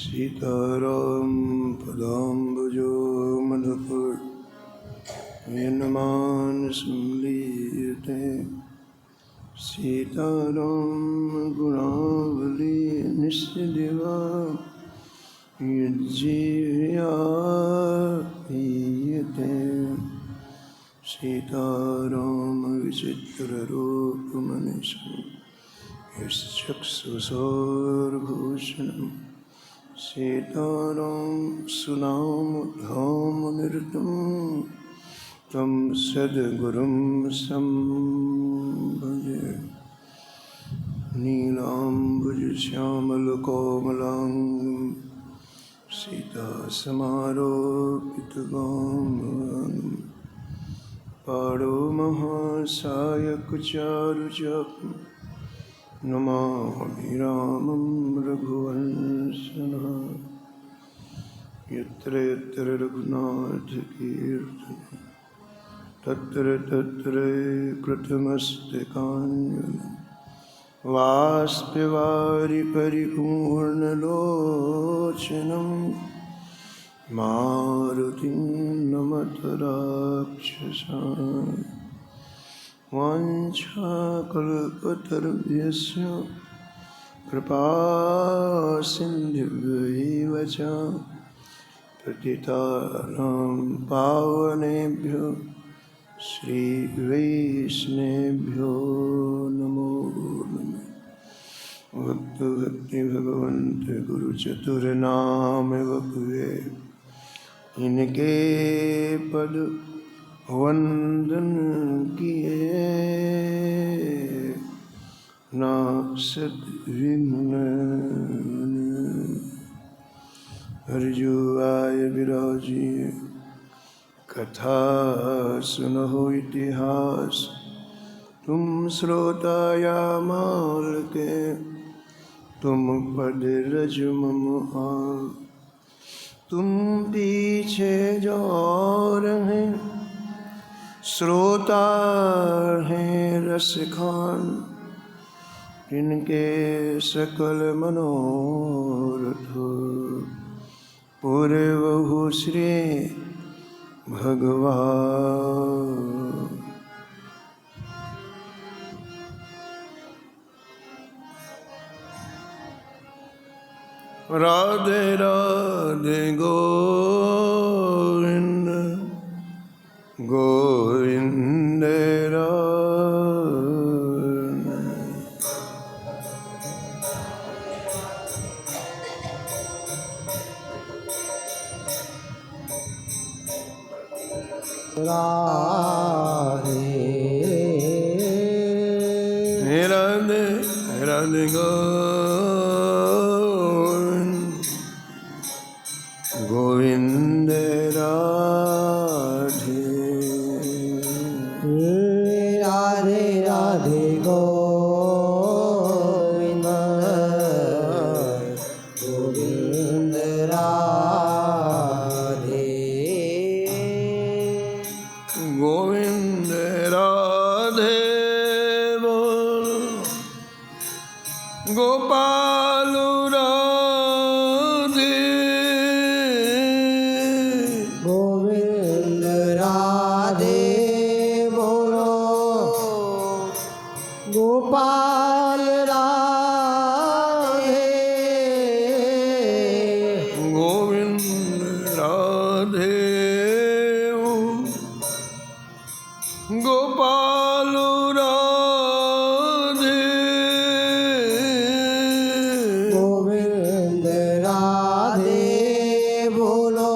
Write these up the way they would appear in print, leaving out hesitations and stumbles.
सीताराम पदाम्बुजो मधुकर यन्मानसं लीयते सीताराम गुणावली निस्दिवा युज्जीव्या पीयते सीताराम विचित्ररूपमनिशं यश्चक्षुषोर्भूषणं सीताराम सुनामधामनिरतं तं सद्गुरुं संभजे नीलाम्बुजश्यामलकोमलाङ्गं सीतासमारोपितगामिनीं पाणौ महासायकचारुचापं नमामि रामं रघुवंशनाथं यत्र यत्र रघुनाथकीर्तनं तत्र तत्र कृतमस्तकाञ्जलिं बाष्पवारि परिपूर्णलोचनं मारुतिं नमत राक्षसान् वाञ्छाकल्पतरुभ्यश्च कृपासिन्धुभ्यैव च पतितानां पावनेभ्यो श्रीवैष्णवेभ्यो नमो नमः। भक्ति भगवन्त गुरु चतुर्नाम वपुवे इनके पद वंदन किए नासत विघ्न हरिजो आय विराजिए कथा सुनो इतिहास तुम श्रोता या माल के तुम पद रज मम आल तुम पीछे जो और हैं श्रोता हैं रस खान इनके सकल मनोरथ पूरे बहु श्री भगवान। राधे राधे गोविंद गोविंद राधे राधे राधे गोविंद राधे राधे राधे गोविंद गोविंद राधे गोविंद राधे बोल गोपाल राधे गोविंद राधे बोलो गोपाल राधे गोविंद राधे गोपाल राधे गोविंद राधे बोलो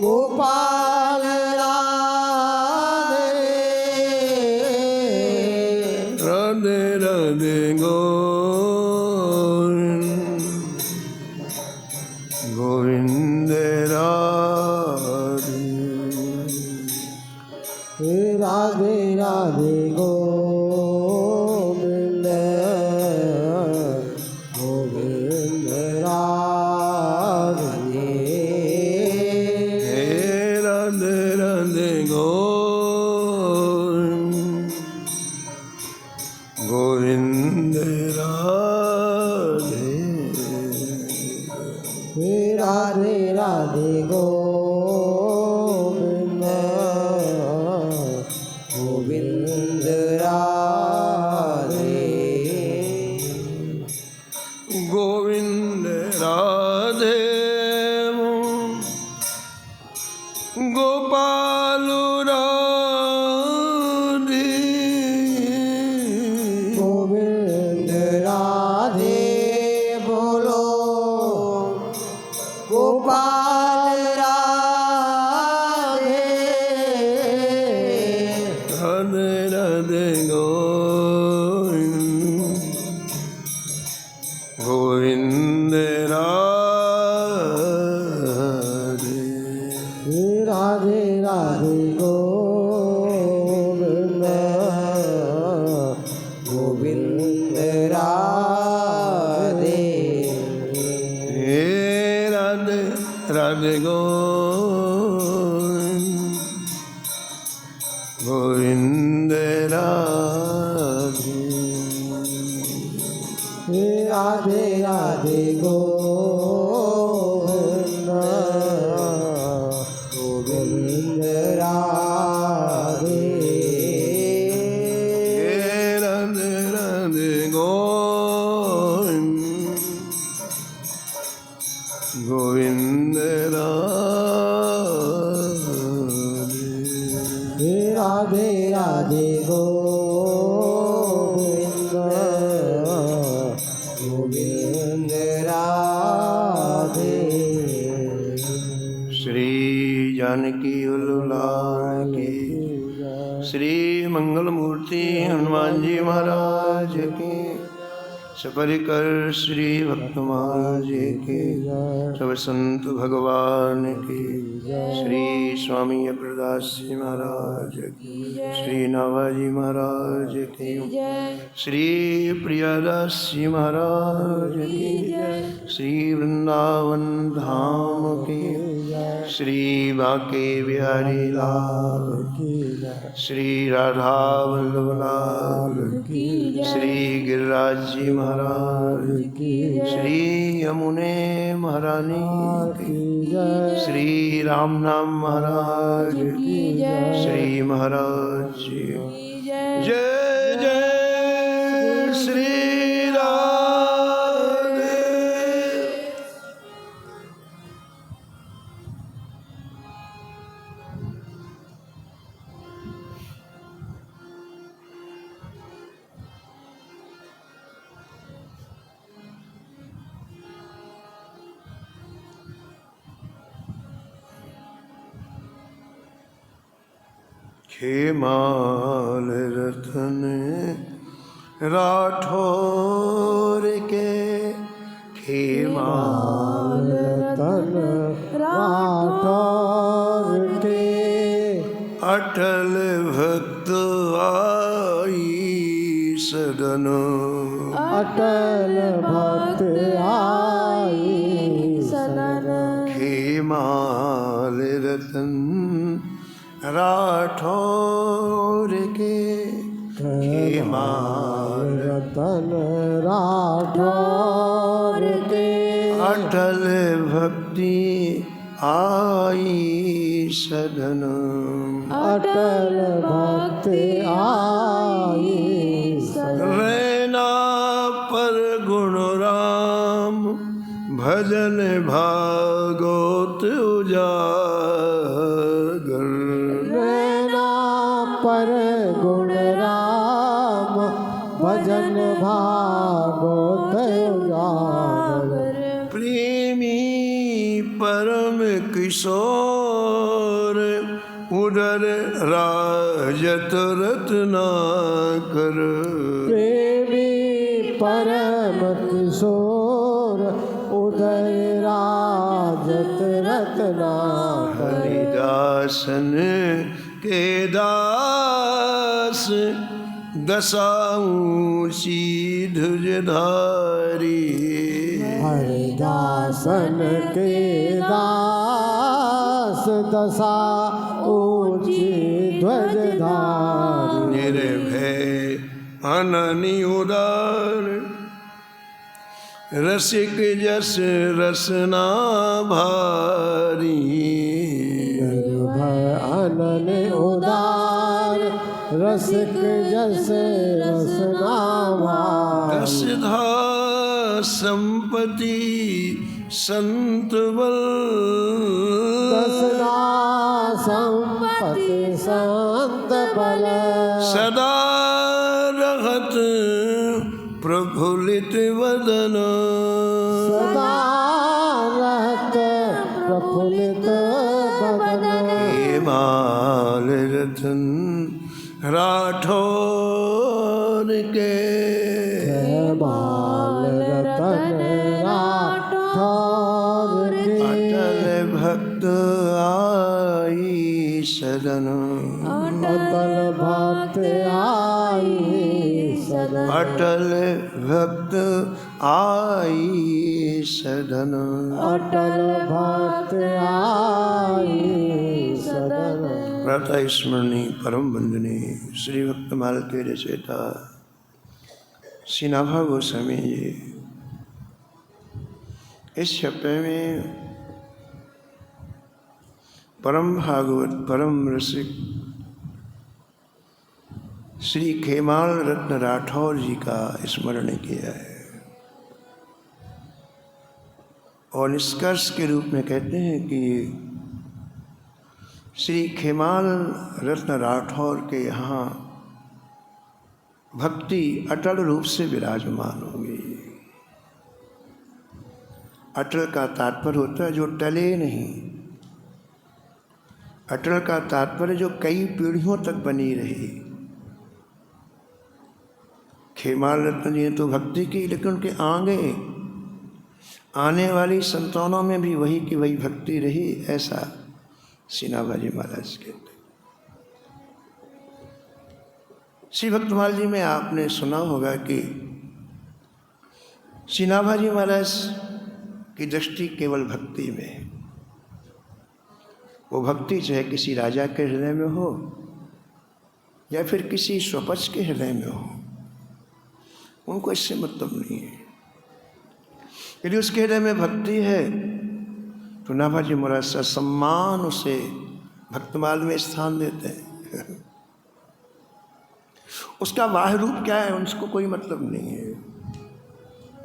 गोपाल राधे राधे राधे गोविंद राधे राधे राधे गोविंद गोविंद राधे राधे राधे गोविंद राधे राधे गोविंद राधे गोपाल राधे गोविंद राधे बोलो गोपाल राधे राधे राधे गोविंद राधे राधे राधे गोविंद गोविंद राधे हे राधे राधे गोविंद राधे राधे राधे गोविंद गोविंद राधे राधे राधे गोविंद गोविंद राधे राधे राधे गोविंद गोविंद राधे श्री जानकी उल्लाल की श्री मंगल मूर्ति हनुमान जी महाराज की सपरिकर श्री भक्तमाल जी की सब संत भगवान की श्री स्वामी अप्रदास जी महाराज की श्री नावाजी महाराज की श्री प्रियादास जी महाराज की श्री वृंदावन धाम की श्री बांके बिहारी लाल की श्री राधा वल्लभ लाल की श्री गिरिराज जी महाराज की श्री यमुने महारानी की श्री राम नाम महाराज की श्री महाराज जी जय जय श्री राधे खेमाल रतन राठौर के खेमाल तन राठौर के अटल भक्त आई सदन अटल भक्त आई सदन खेमाल रतन राठौर के खेमाल रतन राठौर के अटल भक्ति आई सदन अटल भक्त आई सदन रैना पर गुण राम भजन भागवत उजागर नैना पर गुण राम भजन भागवत उजागर प्रेमी परम किशोर उदर राजत रत्नाकर प्रेमी परम किशोर उदय राजत रत्नाकर हरिदासन के दास दशाऊँची ध्वजधारी हरिदासन के दास दशा ऊंची ध्वजधारी निर्भय अननि उदार रसिक जस रसना भारी निर्भय अनन उदार रसिक जस रसनावा दसधा संपत्ति संत बल दसदा संपत्ति संत बल सदा रहत प्रफुल्लित वदन सदा रहत प्रफुल्लित बदन हेमाल रतन राठौर के बाल रतन राठौर के अटल भक्त आई सदन अटल भक्त आई सदन अटल भक्त आई सदन अटल भक्त आई सदन प्रातः स्मरणीय परम वंदनीय श्री भक्तमाल के रचयिता श्री नाभा गोस्वामी जी इस छप्पे में परम भागवत परम रसिक श्री खेमाल रत्न राठौर जी का स्मरण किया है और निष्कर्ष के रूप में कहते हैं कि श्री खेमाल रत्न राठौर के यहाँ भक्ति अटल रूप से विराजमान होगी। अटल का तात्पर्य होता है जो टले नहीं, अटल का तात्पर्य जो कई पीढ़ियों तक बनी रही। खेमाल रत्न जी ने तो भक्ति की, लेकिन उनके आगे आने वाली संतानों में भी वही की वही भक्ति रही, ऐसा श्री नाभा जी महाराज कहते। श्री भक्तमाल जी में आपने सुना होगा कि श्री नाभा जी महाराज की दृष्टि केवल भक्ति में है। वो भक्ति चाहे किसी राजा के हृदय में हो या फिर किसी स्वपच के हृदय में हो, उनको इससे मतलब नहीं है। यदि उसके हृदय में भक्ति है तो नाभा जी महाराज सम्मान उसे भक्तमाल में स्थान देते हैं। उसका बाह्य रूप क्या है उसको कोई मतलब नहीं है,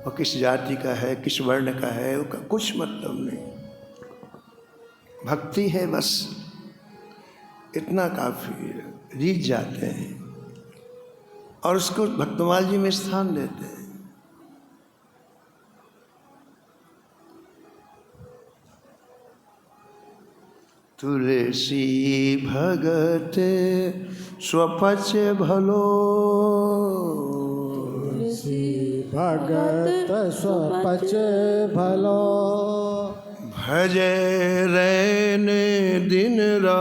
वो किस जाति का है किस वर्ण का है उसका कुछ मतलब नहीं। भक्ति है बस, इतना काफ़ी है। रीझ जाते हैं और उसको भक्तमाल जी में स्थान देते हैं। तुलसी भगत स्वपच भलो, तुलसी भगत स्वपच भलो, भजे रैन दिन राम,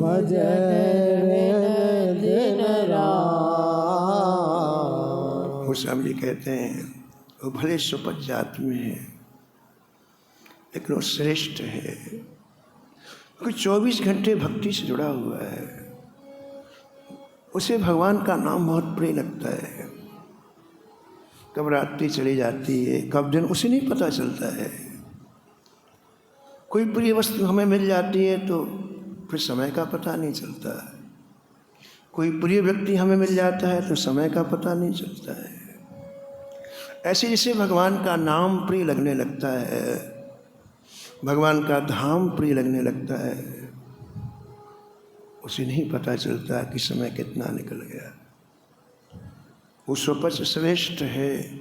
भजे दिन राम। गोस्वामी जी कहते हैं वो भले स्वपच जात में है लेकिन वो श्रेष्ठ है, क्योंकि 24 घंटे भक्ति से जुड़ा हुआ है। उसे भगवान का नाम बहुत प्रिय लगता है। कब रात्रि चली जाती है कब दिन उसे नहीं पता चलता है। कोई प्रिय वस्तु हमें मिल जाती है तो फिर समय का पता नहीं चलता है। कोई प्रिय व्यक्ति हमें मिल जाता है तो समय का पता नहीं चलता है। ऐसे जैसे भगवान का नाम प्रिय लगने लगता है, भगवान का धाम प्रिय लगने लगता है, उसे नहीं पता चलता कि समय कितना निकल गया। वो स्वपच श्रेष्ठ है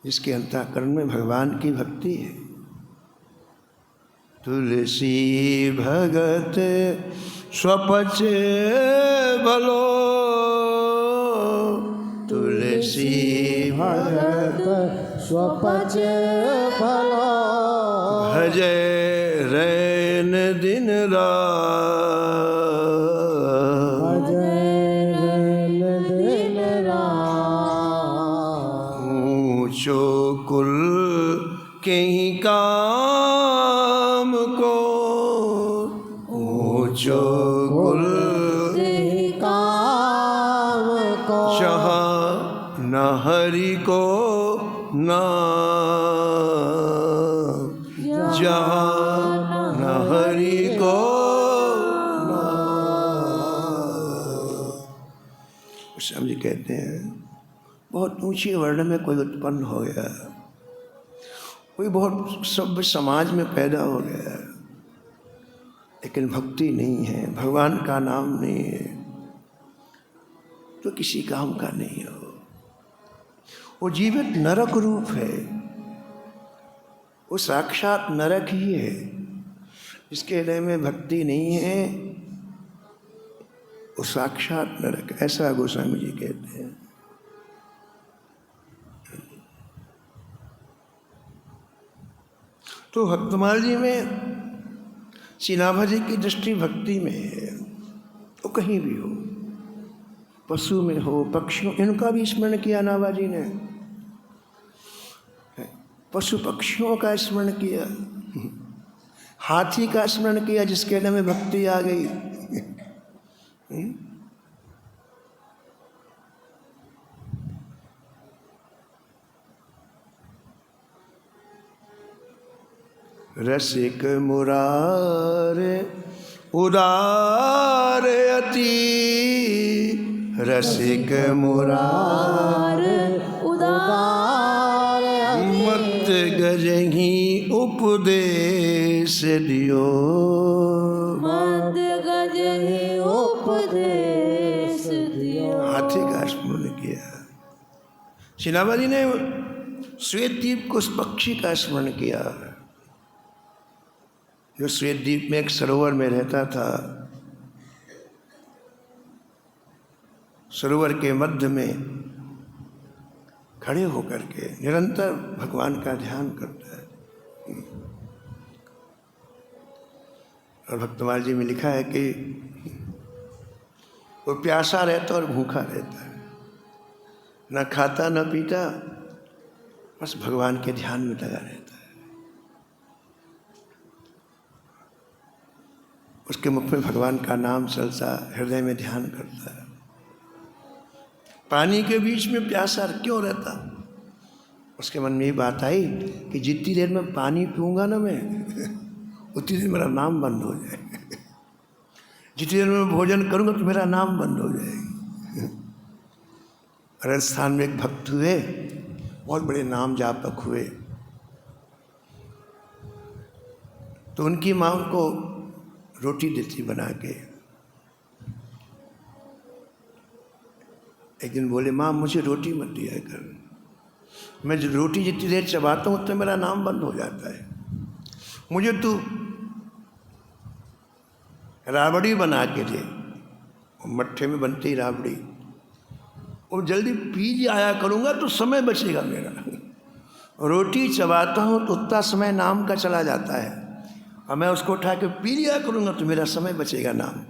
जिसके अंतःकरण में भगवान की भक्ति है। तुलसी भगत स्वपच भलो, तुलसी भगत स्वपच भलो, भजे रैन दिन रात, भजे दिन रात। ऊंचो कुल के ही काम को, ऊंचो कुल काम को, जहाँ न हरि को नाम, जहाँ स्वामी जी कहते हैं बहुत ऊंचे वर्ण में कोई उत्पन्न हो गया, कोई बहुत सभ्य समाज में पैदा हो गया, लेकिन भक्ति नहीं है, भगवान का नाम नहीं है, तो किसी काम का नहीं हो। वो जीवित नरक रूप है, वो साक्षात नरक ही है। जिसके हृदय में भक्ति नहीं है वो साक्षात नरक, ऐसा गोस्वामी जी कहते हैं। तो भक्तमाल जी में श्रीनाभा जी की दृष्टि भक्ति में है। वो कहीं भी हो, पशु में हो, पक्षियों, इनका भी स्मरण किया नाभा जी ने। पशु पक्षियों का स्मरण किया, हाथी का स्मरण किया जिसके हृदय में भक्ति आ गई। रसिक मुरार उदार अति, रसिक मुरार उदार मत गजही उपदेश दियो, मद गजहि उपदेश दियो। हाथी का स्मरण किया। श्रीनाभा जी ने श्वेत द्वीप को उस पक्षी का स्मरण किया जो श्वेत द्वीप में एक सरोवर में रहता था। सरोवर के मध्य में खड़े होकर के निरंतर भगवान का ध्यान करता है। और भक्तमाल जी में लिखा है कि वो प्यासा रहता और भूखा रहता है, न खाता न पीता, बस भगवान के ध्यान में लगा रहता है। उसके मुख में भगवान का नाम चलता, हृदय में ध्यान करता है। पानी के बीच में प्यासा क्यों रहता? उसके मन में ये बात आई कि जितनी देर में पानी पीऊँगा ना मैं उतनी देर मेरा नाम बंद हो जाए, जितनी देर में भोजन करूँगा तो मेरा नाम बंद हो जाएगा। राजस्थान में एक भक्त हुए, बहुत बड़े नाम जापक हुए, तो उनकी माँ उनको रोटी देती बना के। एक दिन बोले, माँ मुझे रोटी मत दिया कर, मैं जो रोटी जितनी देर चबाता हूँ उतना मेरा नाम बंद हो जाता है। मुझे तू राबड़ी बना के दे, मट्ठे में बनती राबड़ी, और जल्दी पी आया करूँगा तो समय बचेगा मेरा। रोटी चबाता हूँ तो उतना समय नाम का चला जाता है, और मैं उसको उठा के पी लिया करूँगा तो मेरा समय बचेगा नाम।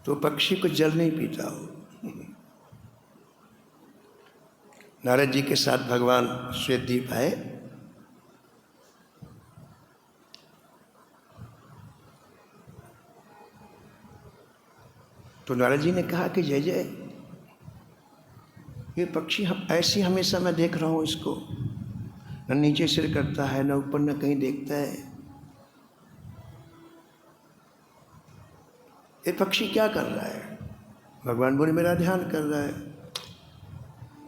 तो पक्षी को जल नहीं पीता हो। नारद जी के साथ भगवान श्वेतद्वीप आए, तो नारद जी ने कहा कि जय जय, ये पक्षी हम ऐसी हमेशा मैं देख रहा हूँ, इसको न नीचे सिर करता है, न ऊपर, न कहीं देखता है। ये पक्षी क्या कर रहा है? भगवान बोले मेरा ध्यान कर रहा है,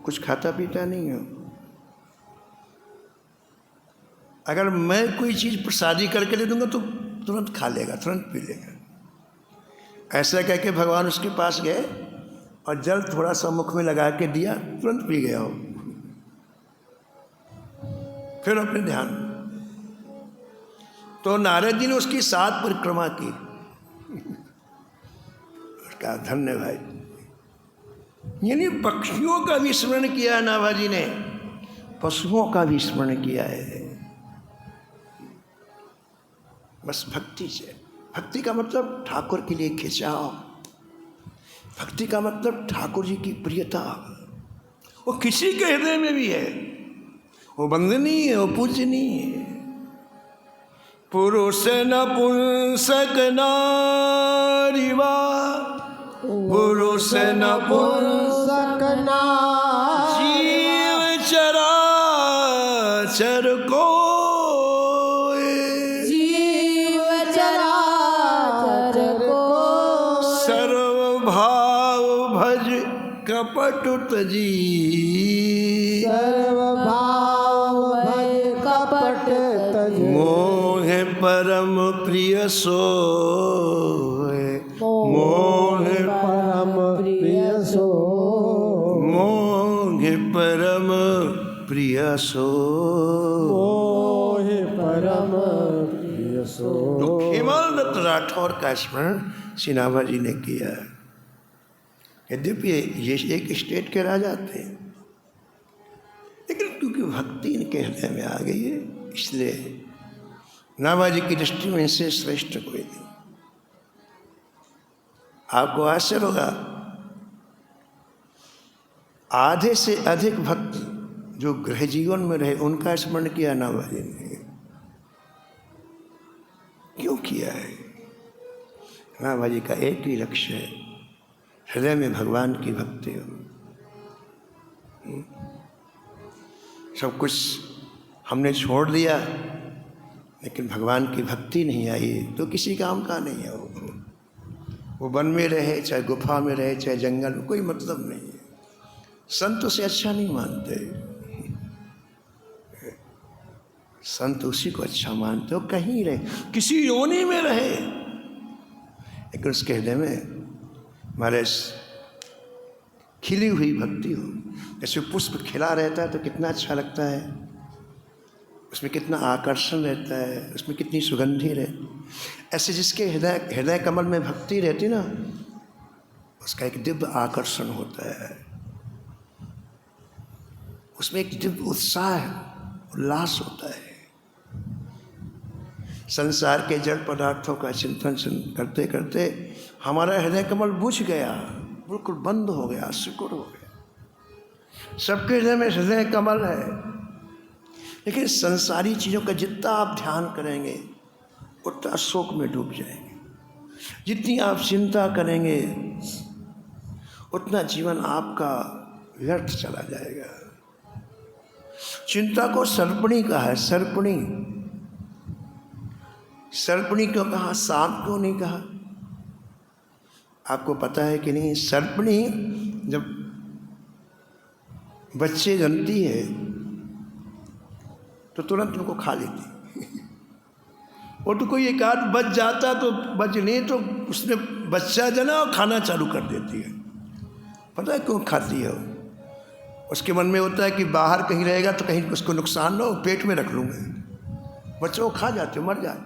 कुछ खाता पीता नहीं है। अगर मैं कोई चीज़ प्रसादी करके दे दूंगा तो तुरंत खा लेगा, तुरंत पी लेगा। ऐसा कह के भगवान उसके पास गए और जल थोड़ा सा मुख में लगा के दिया, तुरंत पी गया हो। फिर अपने ध्यान, तो नारद जी ने उसकी 7 परिक्रमा की। का धन्य भाई, यानी पक्षियों का भी स्मरण किया है नाभा जी ने, पशुओं का भी स्मरण किया है। बस भक्ति से, भक्ति का मतलब ठाकुर के लिए खिंचाव, भक्ति का मतलब ठाकुर जी की प्रियता। वो किसी के हृदय में भी है, वो वंदनीय है, वो पूजनीय है। पुरुष नपुंसक नारीवा, पुरुष नपुंसक जीव चराचर को, जीव चराचर को सर्वभाव भज कपट तजी, सर्वभाव भय कपट तज, मोह परम प्रिय सोय, मोह परम प्रिय सो, मोह परम प्रिय सो, मोह परम प्रिय सो। तो हेमलदत्त राठौर का स्मरण श्री नाभा जी ने किया। यद्यपि ये एक स्टेट के राजा थे, लेकिन क्योंकि भक्ति इनके हृदय में आ गई है, इसलिए नाभा जी की दृष्टि में इनसे श्रेष्ठ कोई नहीं। आपको आश्चर्य होगा, आधे से अधिक भक्त जो गृह जीवन में रहे उनका स्मरण किया नाभा जी ने। क्यों किया है? नाभा जी का एक ही लक्ष्य है, हृदय में भगवान की भक्ति हो। सब कुछ हमने छोड़ दिया, लेकिन भगवान की भक्ति नहीं आई तो किसी काम का नहीं है। वो वन में रहे, चाहे गुफा में रहे, चाहे जंगल में, कोई मतलब नहीं है। संत उसे अच्छा नहीं मानते, संत उसी को अच्छा मानते हो, कहीं रहे, किसी योनि में रहे, लेकिन उसके हृदय में हमारे खिली हुई भक्ति हो। जैसे पुष्प खिला रहता है तो कितना अच्छा लगता है, उसमें कितना आकर्षण रहता है, उसमें कितनी सुगंधी रहती। ऐसे जिसके हृदय कमल में भक्ति रहती ना, उसका एक दिव्य आकर्षण होता है, उसमें एक दिव्य उत्साह उल्लास होता है। संसार के जड़ पदार्थों का चिंतन करते करते हमारा हृदय कमल बुझ गया, बिल्कुल बंद हो गया, सिकुड़ हो गया। सबके हृदय में हृदय कमल है, लेकिन संसारी चीज़ों का जितना आप ध्यान करेंगे उतना शोक में डूब जाएंगे। जितनी आप चिंता करेंगे उतना जीवन आपका व्यर्थ चला जाएगा। चिंता को सर्पणी कहा है, सर्पणी। सर्पणी क्यों कहा, सांप क्यों नहीं कहा? आपको पता है कि नहीं, सर्पणी जब बच्चे जन्मती है तो तुरंत उनको खा लेती। और तो कोई एक आध बच जाता तो बच नहीं, तो उसने बच्चा जना और खाना चालू कर देती है। पता है क्यों खाती है? उसके मन में होता है कि बाहर कहीं रहेगा तो कहीं उसको नुकसान ना हो, पेट में रख लूँगा। बच्चों को खा जाते, मर जाए।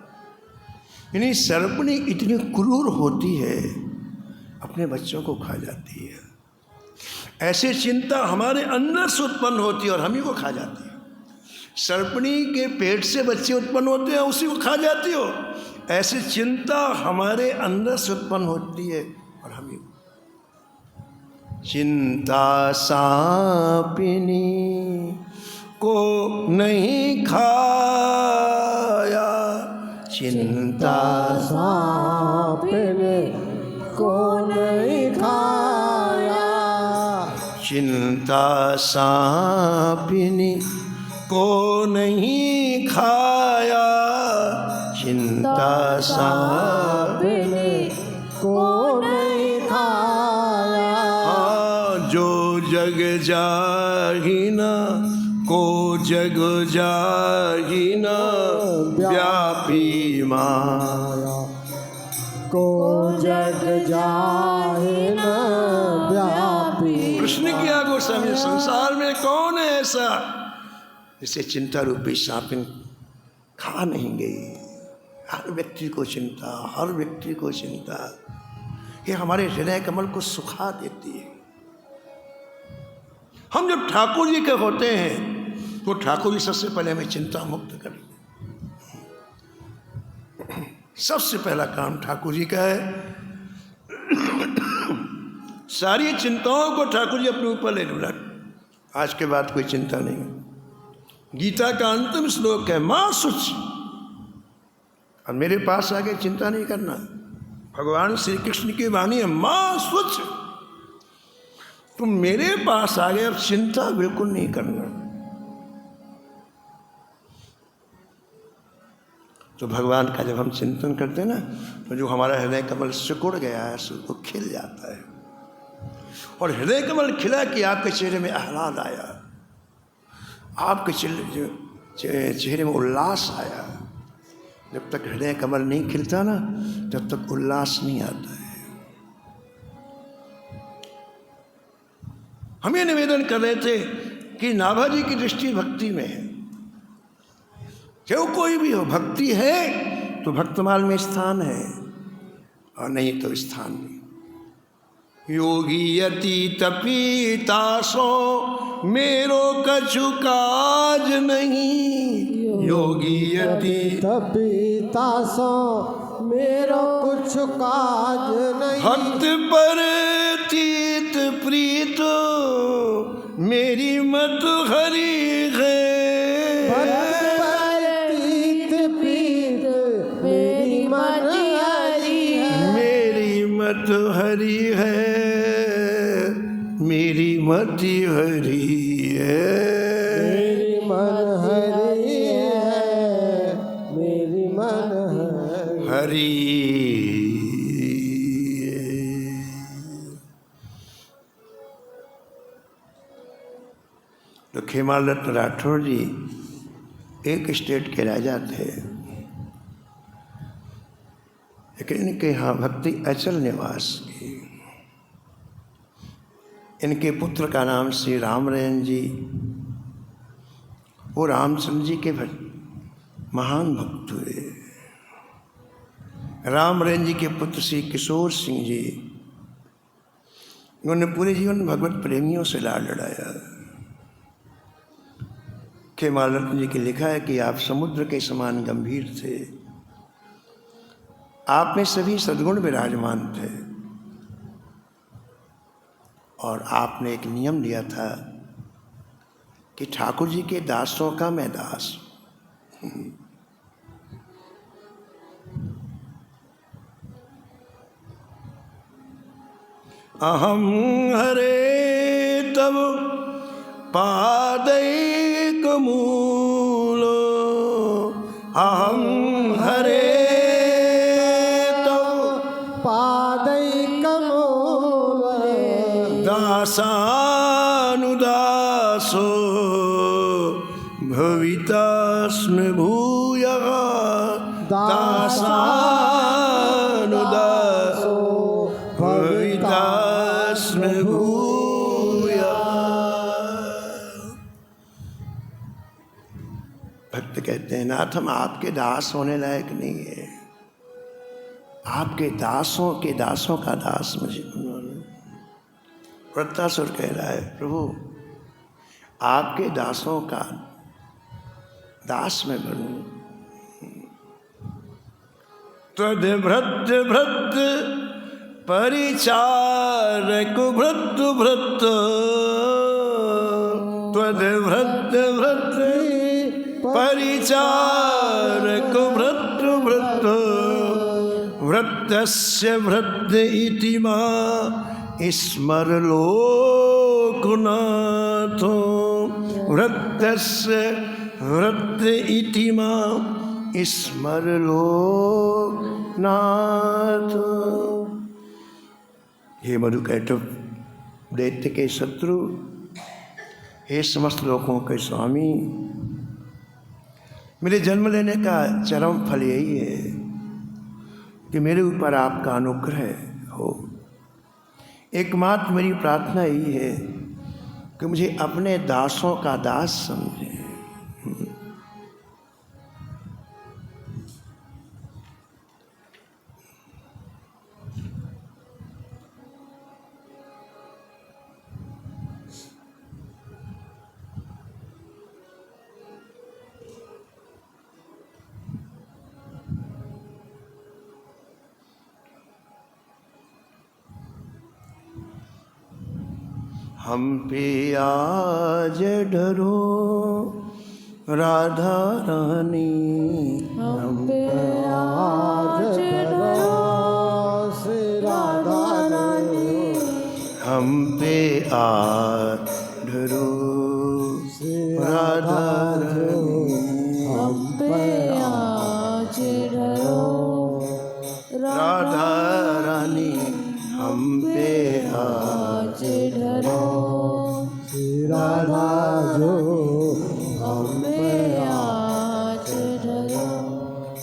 यानी सर्पणी इतनी क्रूर होती है, अपने बच्चों को खा जाती है। ऐसे चिंता हमारे अंदर से उत्पन्न होती है और हम ही को खा जाती है। सर्पणी के पेट से बच्चे उत्पन्न होते हैं, उसी को खा जाती हो। ऐसे चिंता हमारे अंदर से उत्पन्न होती है और हम ही। चिंता सांपिनी को नहीं खाया, चिंता सांपिनी को नहीं खाया, चिंता सांपिनी को नहीं खाया, चिंता सांपिनी को नहीं खाया। जो जग जाहिना को जग जाहिना व्यापी माया, को जग जाहिना व्यापी। कृष्ण की आगो समय संसार में कौन है ऐसा जिसे चिंता रूपी सांपिन खा नहीं गई? हर व्यक्ति को चिंता, हर व्यक्ति को चिंता, ये हमारे हृदय कमल को सुखा देती है। हम जब ठाकुर जी के होते हैं तो ठाकुर जी सबसे पहले हमें चिंता मुक्त कर देते। सबसे पहला काम ठाकुर जी का है। सारी चिंताओं को ठाकुर जी अपने ऊपर ले लो। आज के बाद कोई चिंता नहीं, गीता का अंतिम श्लोक है मां शुच। और मेरे पास आके चिंता नहीं करना। भगवान श्री कृष्ण की वाणी है मां शुच। तुम मेरे पास आ गए, अब चिंता बिल्कुल नहीं करना। तो भगवान का जब हम चिंतन करते हैं ना, तो जो हमारा हृदय कमल सिकुड़ गया है वो खिल जाता है। और हृदय कमल खिला कि आपके चेहरे में आह्लाद आया, आपके चेहरे में उल्लास आया। जब तक हृदय कमल नहीं खिलता ना, तब तक उल्लास नहीं आता है। हम ये निवेदन कर रहे थे कि नाभा जी की दृष्टि भक्ति में है। क्यों कोई भी हो, भक्ति है तो भक्तमाल में स्थान है, और नहीं तो स्थान नहीं। योगी यति तपीतासो मेरो कछु काज नहीं। योगी यति तपीतासो मेरो कुछ काज नहीं। भक्त पर तीत प्रीत मेरी मत हरि है। भक्त पर तीत प्रीत मेरी मन हरि है। मेरी मत हरि है, मेरी मति हरि है। मेरी मन हरि है, मेरी मन हरि। तो खेमाल रत्न राठौर जी एक स्टेट के राजा थे, लेकिन इनके यहाँ भक्ति अचल निवास की। इनके पुत्र का नाम श्री रामरयन जी। वो रामचंद्र जी के महान भक्त हुए। रामरयन जी के पुत्र श्री किशोर सिंह जी, उन्होंने पूरे जीवन भगवत प्रेमियों से लाड़ लड़ाया। खेमाल रत्न जी की लिखा है कि आप समुद्र के समान गंभीर थे, आप में सभी सद्गुण विराजमान थे, और आपने एक नियम लिया था कि ठाकुर जी के दासों का मैं दास। अहम हरे तब पादैक मूलो। अहम हरे पादैक मूल। दासानुदासो भवितास्मि भूयः। दासानुदासो भवितास्मि भूयः। भक्त कहते हैं नाथ हम आपके दास होने लायक नहीं है, आपके दासों के दासों का दास मुझे बनवाना। वृत्तासुर कह रहा है प्रभु आपके दासों का दास मैं बनूं। त्वद भृत भृत परिचारक भृत भृत। त्वद भृत भृत परिचारक भृत भृत। वृत्तस्य वृद्ध इति मां स्मर लोकनाथो। वृत्तस्य वृद्ध इति मां स्मर लोकनाथो। हे मधुकैटभ दैत्य के शत्रु, हे समस्त लोकों के स्वामी, मेरे जन्म लेने का चरम फल यही है कि मेरे ऊपर आपका अनुग्रह हो। एकमात्र मेरी प्रार्थना यही है कि मुझे अपने दासों का दास समझें। हम पे आज डरो राधा रानी हम पे आज धरो श्री राधा रानी हम पे आधरो राधा रानी हम पे आज धरो राधा रानी हम पे आज धरो श्री राधा जो हम पे आज धरो।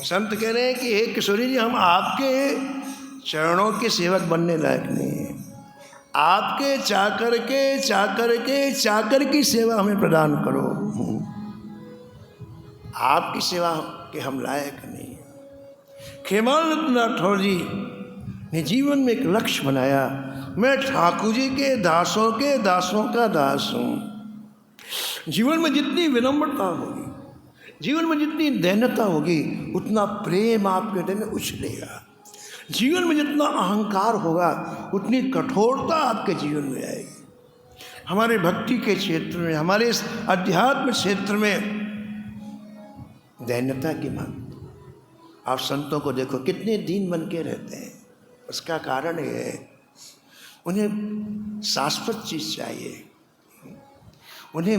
संत कह रहे हैं कि हे किशोरी जी, हम आपके चरणों के सेवक बनने लायक नहीं हैं। आपके चाकर की सेवा हमें प्रदान करो। आपकी सेवा के हम लायक नहीं हैं। खेमाल राठौर जी ने जीवन में एक लक्ष्य बनाया, मैं ठाकुर जी के दासों का दास हूँ। जीवन में जितनी विनम्रता होगी, जीवन में जितनी दैन्यता होगी, उतना प्रेम आपके हृदय में उछलेगा। जीवन में जितना अहंकार होगा, उतनी कठोरता आपके जीवन में आएगी। हमारे भक्ति के क्षेत्र में, हमारे इस अध्यात्म क्षेत्र में दैन्यता की मांग। आप संतों को देखो कितने दीन बन के रहते हैं। उसका कारण ये है, उन्हें शाश्वत चीज़ चाहिए, उन्हें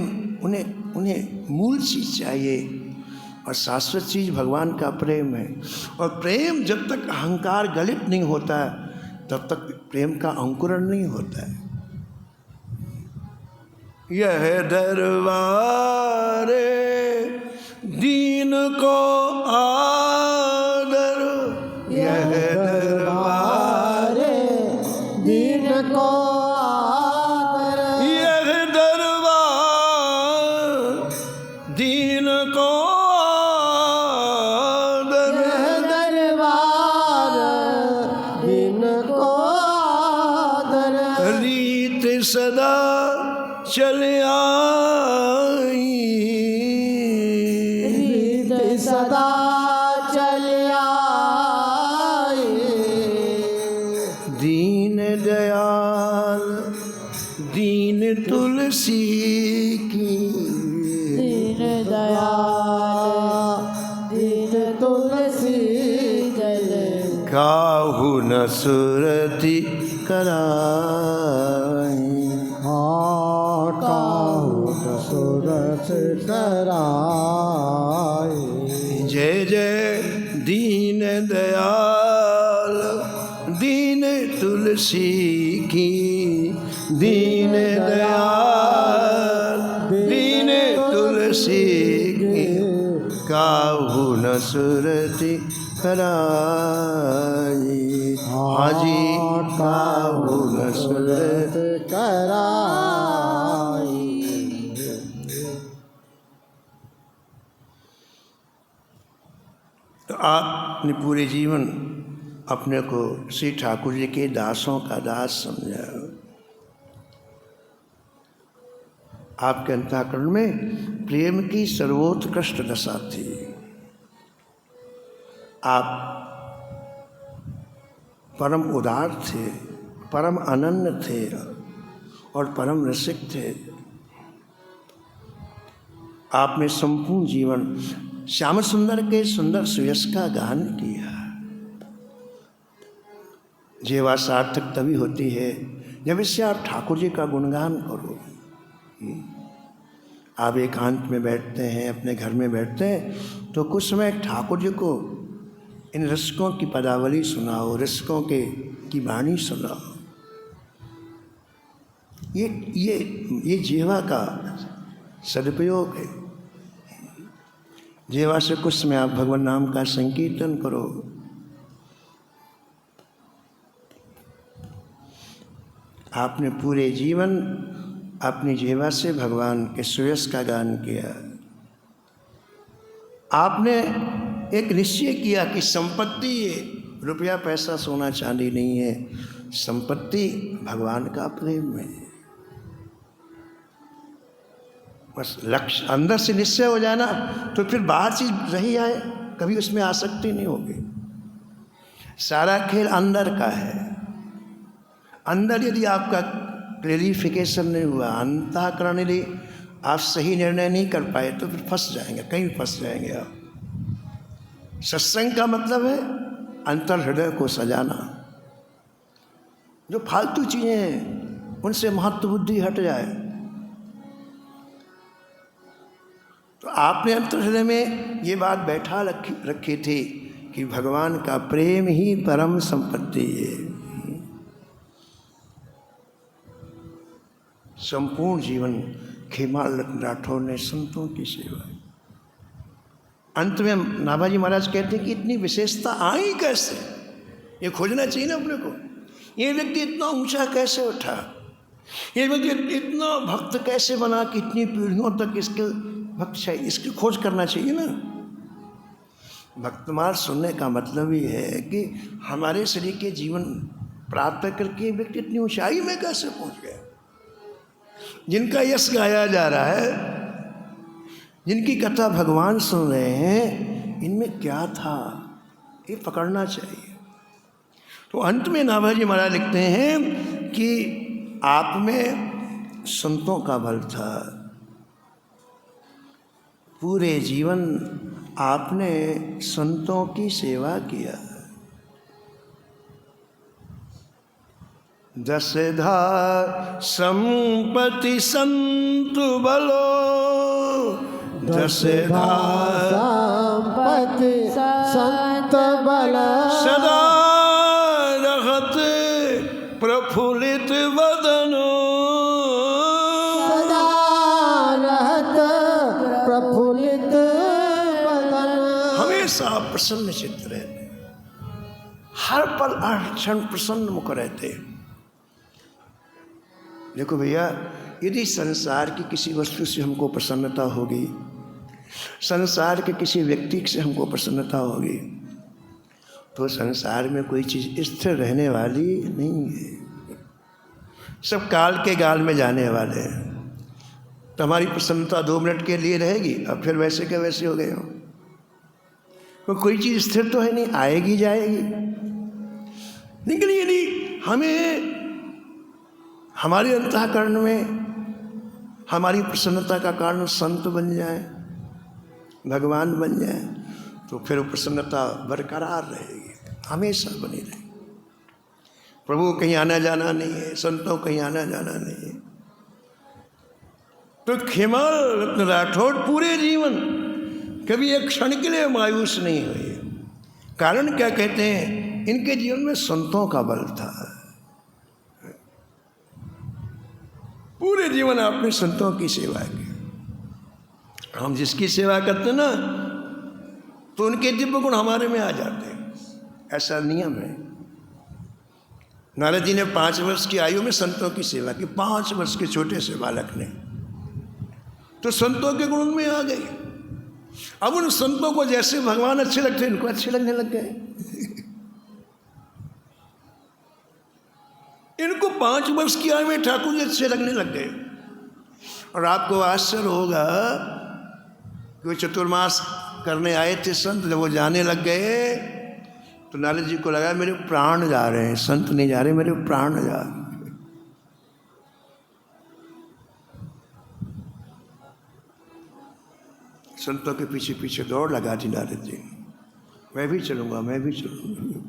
मूल चीज़ चाहिए। और शाश्वत चीज़ भगवान का प्रेम है। और प्रेम जब तक अहंकार गलित नहीं होता है, तब तक प्रेम का अंकुरण नहीं होता है। यह दरबार दीन को आदर, यह दरबार दीन को आदर, यह दरबार दीन को आदर, यह दरबार दीन को आदर, रीत सदा चल आई, रीत सदा चल आई, दीन दयाल दीन तुलसी की, दीन दयाल दीन तुलसी जल, काहू न सुरति कराई, काहू सुरत कराई, जय जय दीन दयाल दीन तुलसी की, दीन दयाल दीन तुलसी की, काहू न सुरति कराई। हाजी काहू न सुरत कराई। तो आपने पूरे जीवन अपने को श्री ठाकुर जी के दासों का दास समझा। आपके अंतःकरण में प्रेम की सर्वोत्कृष्ट दशा थी। आप परम उदार थे, परम अनन्य थे और परम रसिक थे। आपने संपूर्ण जीवन श्याम सुंदर के सुंदर सुयश का गान किया। जीवा सार्थक तभी होती है जब इससे आप ठाकुर जी का गुणगान करो। आप एकांत में बैठते हैं, अपने घर में बैठते हैं, तो कुछ समय ठाकुर जी को इन रसिकों की पदावली सुनाओ, रसिकों की वाणी सुनाओ। ये जीवा का सदुपयोग है। जीवा से कुछ समय आप भगवान नाम का संकीर्तन करो। आपने पूरे जीवन अपनी जीवा से भगवान के सुयश का गान किया। आपने एक निश्चय किया कि संपत्ति रुपया पैसा सोना चांदी नहीं है, संपत्ति भगवान का प्रेम है। बस लक्ष्य अंदर से निश्चय हो जाना, तो फिर बाहर चीज रही आए कभी उसमें आसक्ति नहीं होगी। सारा खेल अंदर का है। अंदर यदि आपका क्लैरिफिकेशन नहीं हुआ, अंतःकरण यदि आप सही निर्णय नहीं कर पाए तो फिर फंस जाएंगे, कहीं फंस जाएंगे आप। सत्संग का मतलब है अंतर हृदय को सजाना। जो फालतू चीज़ें हैं उनसे महत्व बुद्धि हट जाए। तो आपने अंतर हृदय में ये बात बैठा रखी थी कि भगवान का प्रेम ही परम संपत्ति है। संपूर्ण जीवन खेमाल राठौर ने संतों की सेवा। अंत में नाभाजी महाराज कहते हैं कि इतनी विशेषता आई कैसे, ये खोजना चाहिए ना अपने को। ये व्यक्ति इतना ऊंचा कैसे उठा, ये व्यक्ति इतना भक्त कैसे बना कि इतनी पीढ़ियों तक इसके भक्त चाहिए, इसकी खोज करना चाहिए ना। भक्तमाल सुनने का मतलब ये है कि हमारे शरीर के जीवन प्राप्त करके व्यक्ति इतनी ऊंचाई में कैसे पहुंच गया। जिनका यश गाया जा रहा है, जिनकी कथा भगवान सुन रहे हैं, इनमें क्या था ये पकड़ना चाहिए। तो अंत में नाभाजी महाराज लिखते हैं कि आप में संतों का बल था। पूरे जीवन आपने संतों की सेवा किया। दशधा संपत्ति संत बलो, दशधा संपत्ति संत बल, सदा रहत प्रफुल्लित वदनो, सदा रहत प्रफुल्लित वदन। हमेशा प्रसन्न चित्त रहते, हर पल हर क्षण प्रसन्न मुख रहते। देखो भैया, यदि संसार की किसी वस्तु से हमको प्रसन्नता होगी, संसार के किसी व्यक्ति से हमको प्रसन्नता होगी, तो संसार में कोई चीज़ स्थिर रहने वाली नहीं है। सब काल के गाल में जाने वाले हैं। तो हमारी प्रसन्नता 2 मिनट के लिए रहेगी, अब फिर वैसे के वैसे हो गए हो। तो कोई चीज़ स्थिर तो है नहीं, आएगी जाएगी। लेकिन यदि हमें हमारे अंतःकरण में हमारी प्रसन्नता का कारण संत बन जाए, भगवान बन जाए, तो फिर वो प्रसन्नता बरकरार रहेगी, हमेशा बनी रहेगी। प्रभु कहीं आना जाना नहीं है, संतों कहीं आना जाना नहीं है। तो खेमाल रत्न राठौर पूरे जीवन कभी एक क्षण के लिए मायूस नहीं हुए। कारण क्या कहते हैं, इनके जीवन में संतों का बल था। पूरे जीवन आपने संतों की सेवा की। हम जिसकी सेवा करते ना, तो उनके दिव्य गुण हमारे में आ जाते हैं, ऐसा नियम है। नारद जी ने 5 वर्ष की आयु में संतों की सेवा की, 5 वर्ष के छोटे से बालक ने, तो संतों के गुण उनमें आ गए। अब उन संतों को जैसे भगवान अच्छे लगते, इनको अच्छे लगने लग गए। इनको 5 वर्ष की आयु में ठाकुर जी अच्छे लगने लग गए। और आपको आश्चर्य होगा कि वो चतुर्मास करने आए थे संत, जब वो जाने लग गए तो नारद जी को लगा मेरे प्राण जा रहे हैं, संत नहीं जा रहे, मेरे प्राण जा रहे हैं। संतों के पीछे पीछे दौड़ लगा दी नारद जी, मैं भी चलूँगा, मैं भी चलूँगा।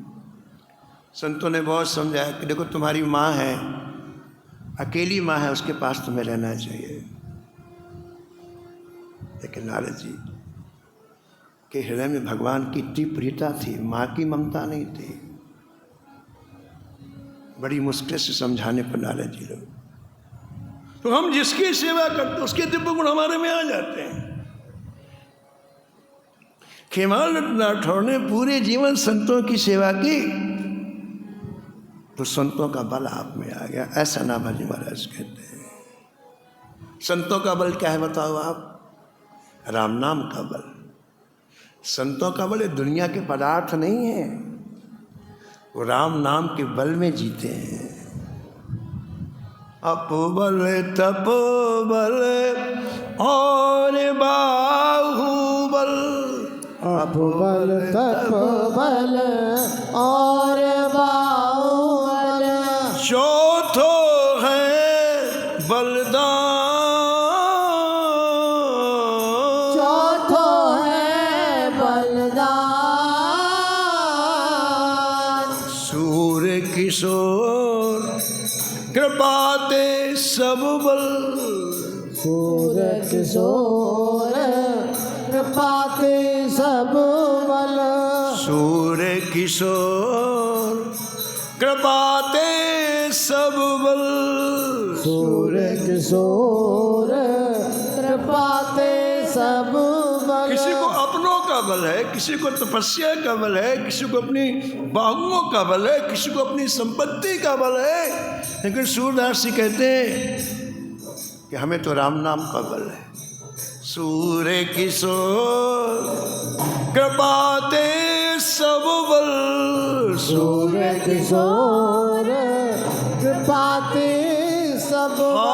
संतों ने बहुत समझाया कि देखो तुम्हारी माँ है, अकेली माँ है, उसके पास तुम्हें रहना चाहिए। लेकिन नारद जी के हृदय में भगवान की इतनी प्रियता थी, माँ की ममता नहीं थी। बड़ी मुश्किल से समझाने पर नारद जी लोग, तो हम जिसकी सेवा करते उसके दिव्य गुण हमारे में आ जाते हैं। खेमाल राठौर ने पूरे जीवन संतों की सेवा की, तो संतों का बल आप में आ गया, ऐसा नाभाजी महाराज कहते हैं। संतों का बल क्या है बताओ आप? राम नाम का बल। संतों का बल दुनिया के पदार्थ नहीं है, वो राम नाम के बल में जीते हैं। अपोबल तपोबल और बाहुबल, अपोबल तपोबल और बाहुबल, चौथो है बलदान सब बल। सूर्य किशोर कृपाते सब बल। सूर्य किशोर कृपाते सब बल। सूर्य किशोर कृपाते सब बल। किसी को अपनों का बल है, किसी को तपस्या का बल है, किसी को अपनी बाहुओं का बल है, किसी को अपनी संपत्ति का बल है, लेकिन सूरदास जी कहते हैं कि हमें तो राम नाम का बल है। सूर्य किशोर कृपाते सब बल। सूर्य किशोर कृपाते सब बल।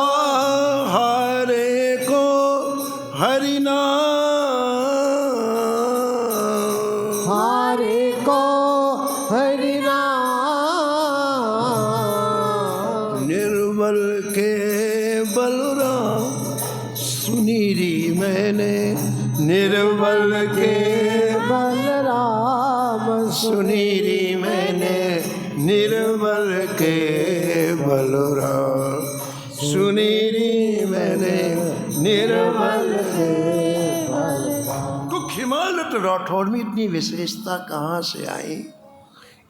हरे को हरि नाम, हरे को हरि नाम। निर्बल के बलराम सुनीरी मैंने। निर्बल के बलराम सुनीरी मैंने। निर्बल के बलराम सुनीरी मैंने। निर्बल के बलराम। तो खिमालत राठौर में इतनी विशेषता कहाँ से आई,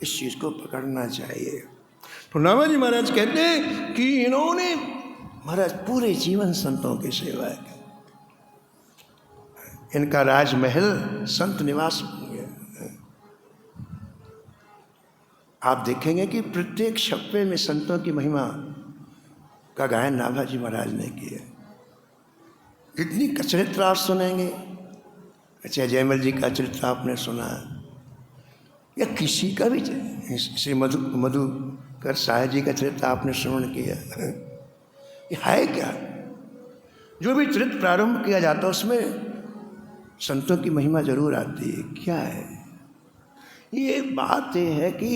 इस चीज़ को पकड़ना चाहिए। तो नामाजी महाराज कहते हैं कि इन्होंने महाराज पूरे जीवन संतों की सेवा की। इनका राजमहल संत निवास बन गया। आप देखेंगे कि प्रत्येक छप्पे में संतों की महिमा का गायन नाभाजी महाराज ने किया। इतनी चरित्र आप सुनेंगे। अच्छा, जयमल जी का चरित्र आपने सुना, या किसी का भी श्री मधुकर साहब जी का चरित्र आपने श्रवण किया। ये है क्या? जो भी चरित्र प्रारंभ किया जाता है उसमें संतों की महिमा जरूर आती है। क्या है ये? बात ये है कि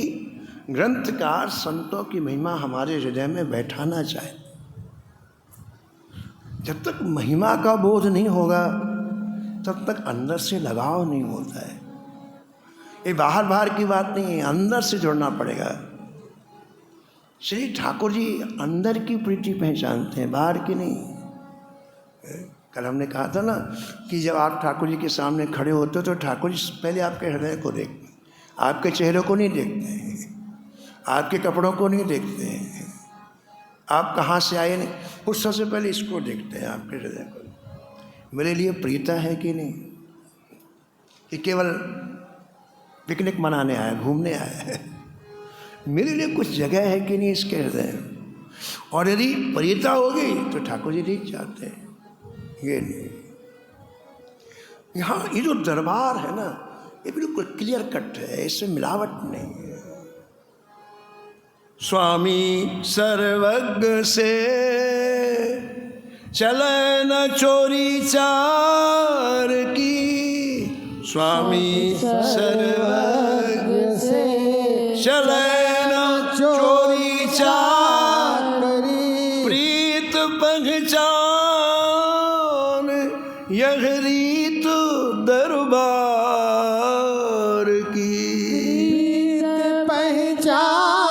ग्रंथकार संतों की महिमा हमारे हृदय में बैठाना चाहे। जब तक महिमा का बोध नहीं होगा तब तक अंदर से लगाव नहीं होता है। ये बाहर बाहर की बात नहीं है, अंदर से जुड़ना पड़ेगा। श्री ठाकुर जी अंदर की प्रीति पहचानते हैं, बाहर की नहीं। कल हमने कहा था ना कि जब आप ठाकुर जी के सामने खड़े होते हो तो ठाकुर जी पहले आपके हृदय को देखते हैं, आपके चेहरे को नहीं देखते, आपके कपड़ों को नहीं देखते, आप कहाँ से आए नहीं, कुछ सबसे पहले इसको देखते हैं, आपके हृदय को। मेरे लिए प्रियता है कि नहीं, कि केवल पिकनिक मनाने आया, घूमने आया है, मेरे लिए कुछ जगह है कि नहीं इसके हृदय में। और यदि प्रियता होगी तो ठाकुर जी नहीं चाहते हैं। ये नहीं, यहाँ ये जो दरबार है ना ये बिल्कुल क्लियर कट है, इसमें मिलावट नहीं है। स्वामी सर्वज्ञ से चले न चोरी चार की। स्वामी सर्वज्ञ से चले न चोरी चार की। प्रीत पहचान यह रीत दरबार की। प्रीत पहचान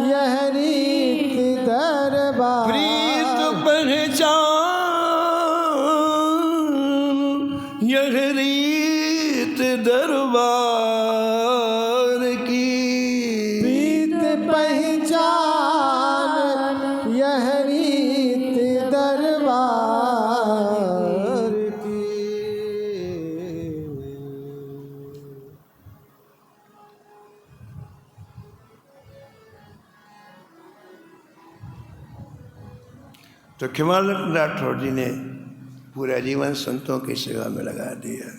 यह रीत दरबार। प्रीत पहचान यह रीत दरबार की। प्रीत पहचान यह रीत दरबार की। तो खिमालत राठौर जी ने पूरा जीवन संतों की सेवा में लगा दिया।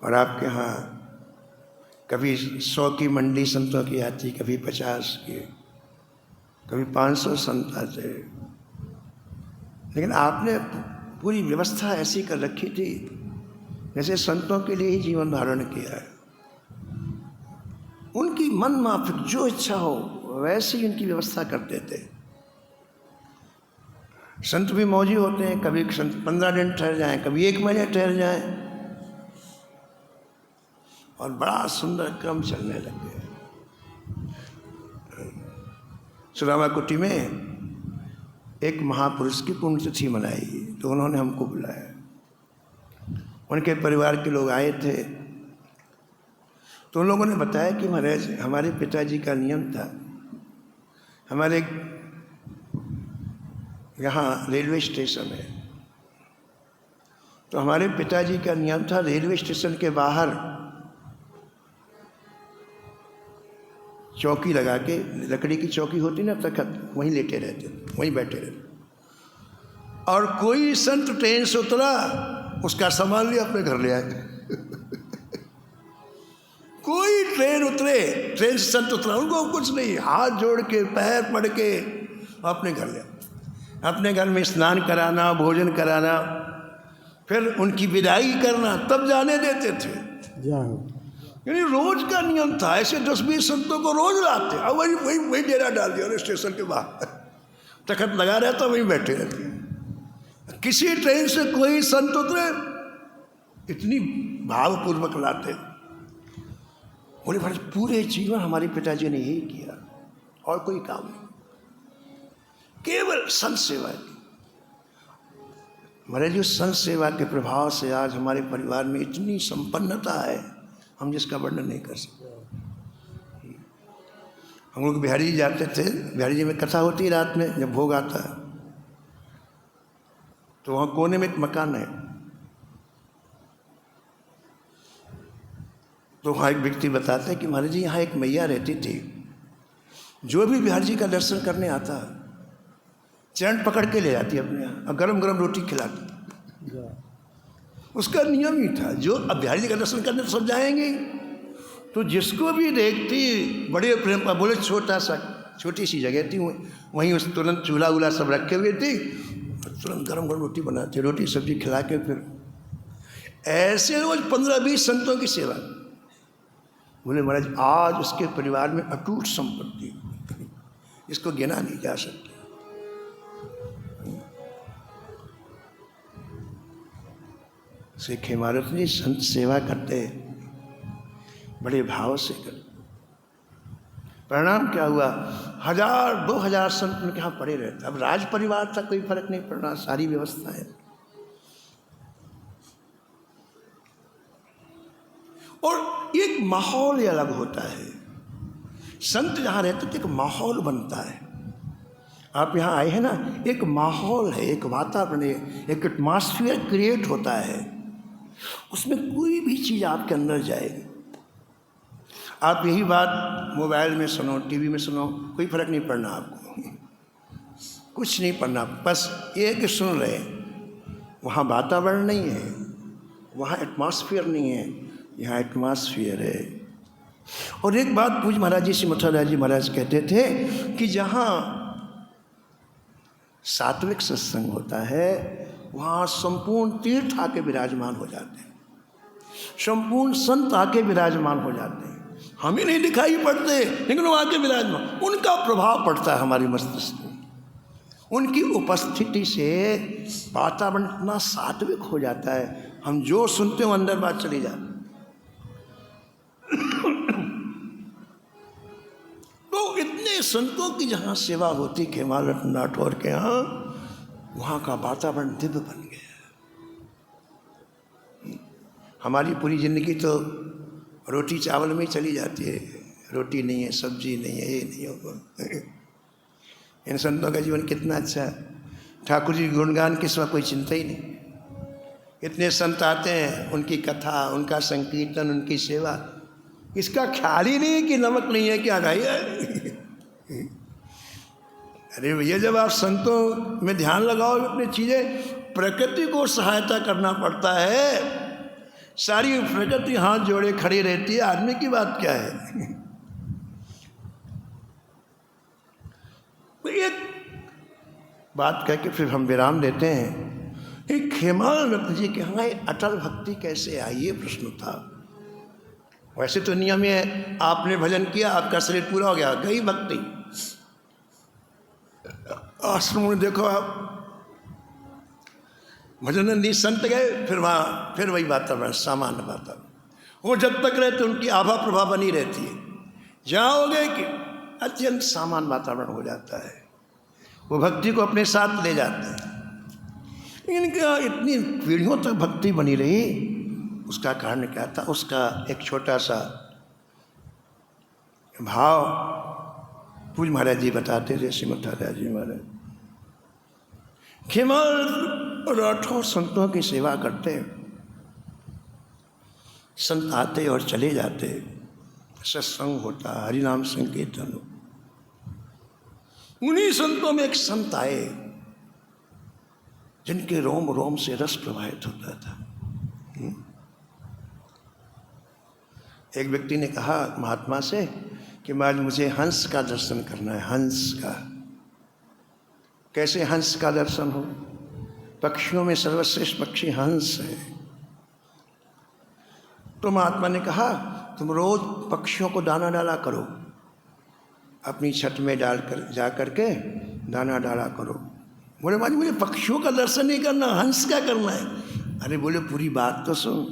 और आपके यहाँ कभी 100 की मंडी संतों की आती, कभी 50 की, कभी 500 संत आते, लेकिन आपने पूरी व्यवस्था ऐसी कर रखी थी जैसे संतों के लिए ही जीवन धारण किया है। उनकी मन माफिक जो इच्छा हो वैसे ही उनकी व्यवस्था करते थे। संत भी मौजी होते हैं, कभी संत 15 दिन ठहर जाएं, कभी 1 महीने ठहर जाएं, और बड़ा सुंदर क्रम चलने लग गया। सुदामा कुटी में एक महापुरुष की पुण्यतिथि मनाई, तो उन्होंने हमको बुलाया। उनके परिवार के लोग आए थे, तो उन लोगों ने बताया कि महाराज हमारे पिताजी का नियम था, हमारे यहाँ रेलवे स्टेशन है, तो हमारे पिताजी का नियम था रेलवे स्टेशन के बाहर चौकी लगा के, लकड़ी की चौकी होती ना तखत, वहीं लेटे रहते, वहीं बैठे रहते, और कोई संत ट्रेन से उतरा उसका सामान लिया अपने घर ले आए। कोई ट्रेन उतरे, ट्रेन से संत उतरा, उनको कुछ नहीं, हाथ जोड़ के पैर पड़ के अपने घर ले, अपने घर में स्नान कराना, भोजन कराना, फिर उनकी विदाई करना, तब जाने देते थे। यानी रोज का नियम था। ऐसे 10-20 संतों को रोज लाते, अब वही डेरा डाल दिया स्टेशन के बाहर, तखत लगा रहता, वहीं बैठे रहते। किसी ट्रेन से कोई संत उतरे, इतनी भावपूर्वक लाते। बोले भाई पूरे जीवन हमारे पिताजी ने यही किया, और कोई काम नहीं, केवल संत सेवा की। महाराज जी संत सेवा के प्रभाव से आज हमारे परिवार में इतनी संपन्नता है, हम जिसका वर्णन नहीं कर सकते। हम लोग बिहारी जी जाते थे, बिहारी जी में कथा होती है रात में, जब भोग आता है तो वहाँ कोने में एक मकान है, तो वहाँ एक व्यक्ति बताते हैं कि महाराज जी यहाँ एक मैया रहती थी, जो भी बिहारी जी का दर्शन करने आता चरण पकड़ के ले जाती अपने यहाँ, और गरम गरम रोटी खिलाती। उसका नियम ही था, जो अब बिहारी जी का दर्शन करने तो सब जाएंगे, तो जिसको भी देखती बड़े प्रेम पर, बोले छोटी सी जगह थी, वहीं उस तुरंत चूल्हा वूल्हा सब रखे हुए थी, तुरंत गरम गरम रोटी बनाते, रोटी सब्जी खिला के फिर ऐसे रोज 15-20 संतों की सेवा। बोले महाराज आज उसके परिवार में अटूट संपत्ति, इसको गिना नहीं जा सकती। श्री खेमारत जी संत सेवा करते, बड़े भाव से करते। परिणाम क्या हुआ, 1000-2000 संत उनके यहाँ पड़े रहते। अब राज परिवार था, कोई फर्क नहीं पड़ना, सारी व्यवस्था है। और एक माहौल ही अलग होता है, संत जहाँ रहते तो एक माहौल बनता है। आप यहाँ आए हैं ना, एक माहौल है, एक वातावरण है, एक एटमॉस्फेयर क्रिएट होता है, उसमें कोई भी चीज़ आपके अंदर जाएगी। आप यही बात मोबाइल में सुनो, टीवी में सुनो, कोई फर्क नहीं पड़ना आपको, कुछ नहीं पड़ना, बस ये कि सुन रहे। वहाँ वातावरण नहीं है, वहाँ एटमॉस्फेयर नहीं है, यहाँ एटमॉस्फेयर है। और एक बात पूज महाराज जी, श्री मथुरा जी महाराज कहते थे कि जहाँ सात्विक सत्संग होता है, वहाँ संपूर्ण तीर्थ आके विराजमान हो जाते हैं, संपूर्ण संत आके विराजमान हो जाते हैं। हमें नहीं दिखाई पड़ते, लेकिन वो आके विराजमान, उनका प्रभाव पड़ता है हमारी मस्तिष्क में। उनकी उपस्थिति से वातावरण इतना सात्विक हो जाता है, हम जो सुनते हो अंदर बात चली जाती। तो इतने संतों की जहाँ सेवा होती खेमारत नाठौर के यहाँ, वहाँ का वातावरण दिव्य बन गया। हमारी पूरी जिंदगी तो रोटी चावल में ही चली जाती है, रोटी नहीं है, सब्जी नहीं है, ये नहीं होगा। इन संतों का जीवन कितना अच्छा है, ठाकुर जी गुणगान के सिवा कोई चिंता ही नहीं। इतने संत आते हैं, उनकी कथा, उनका संकीर्तन, उनकी सेवा, इसका ख्याल ही नहीं है कि नमक नहीं है, क्या खाई है। अरे भैया, जब आप संतों में ध्यान लगाओ, अपनी चीज़ें, प्रकृति को सहायता करना पड़ता है। सारी प्रकृति हाथ जोड़े खड़ी रहती है, आदमी की बात क्या है। तो एक बात कह के फिर हम विराम देते हैं। एक खेमारत जी के यहाँ अटल भक्ति कैसे आई, ये प्रश्न था। वैसे तो नियम है, आपने भजन किया, आपका शरीर पूरा हो गया, गई भक्ति। आश्रम में देखो आप, भजनंदी संत गए, फिर वहाँ फिर वही वातावरण, सामान्य वातावरण। वो जब तक रहते उनकी आभा प्रभा बनी रहती है। जाओगे कि अत्यंत सामान्य वातावरण हो जाता है, वो भक्ति को अपने साथ ले जाते हैं। लेकिन क्या इतनी पीढ़ियों तक भक्ति बनी रही, उसका कारण क्या था? उसका एक छोटा सा भाव पूज महाराज जी बताते थे, श्रीमद राजा जी महाराज। खेमाल राठौर संतों की सेवा करते, संत आते और चले जाते, सत्संग होता, हरिनाम संकीर्तन हो। उन्हीं संतों में एक संत आए जिनके रोम रोम से रस प्रवाहित होता था। एक व्यक्ति ने कहा महात्मा से कि महाराज मुझे हंस का दर्शन करना है। हंस का? कैसे हंस का दर्शन हो? पक्षियों में सर्वश्रेष्ठ पक्षी हंस है। तो महात्मा ने कहा तुम रोज पक्षियों को दाना डाला करो, अपनी छत में डालकर जा करके दाना डाला करो। बोले महाराज मुझे पक्षियों का दर्शन नहीं करना, हंस का करना है। अरे बोले पूरी बात तो सुन,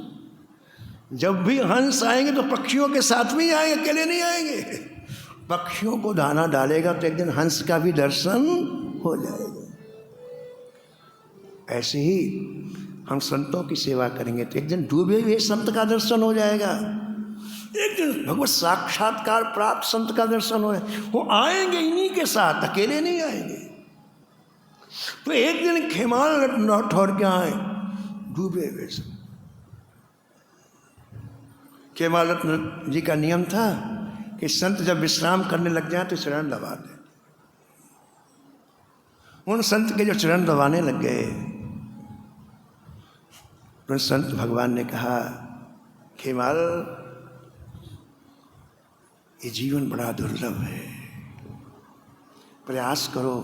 जब भी हंस आएंगे तो पक्षियों के साथ में ही आएंगे, अकेले नहीं आएंगे। पक्षियों को दाना डालेगा तो एक दिन हंस का भी दर्शन हो जाएगा। ऐसे ही हम संतों की सेवा करेंगे तो एक दिन डूबे हुए संत का दर्शन हो जाएगा, एक दिन भगवत साक्षात्कार प्राप्त संत का दर्शन हो। वो आएंगे इन्हीं के साथ, अकेले नहीं आएंगे। तो एक दिन खेमाल राठौर के आए डूबे हुए संत। खेमाल रत्न जी का नियम था कि संत जब विश्राम करने लग जाए तो चरण दबा दे। उन संत के जो चरण दबाने लग गए, तो संत भगवान ने कहा खेमाल ये जीवन बड़ा दुर्लभ है, प्रयास करो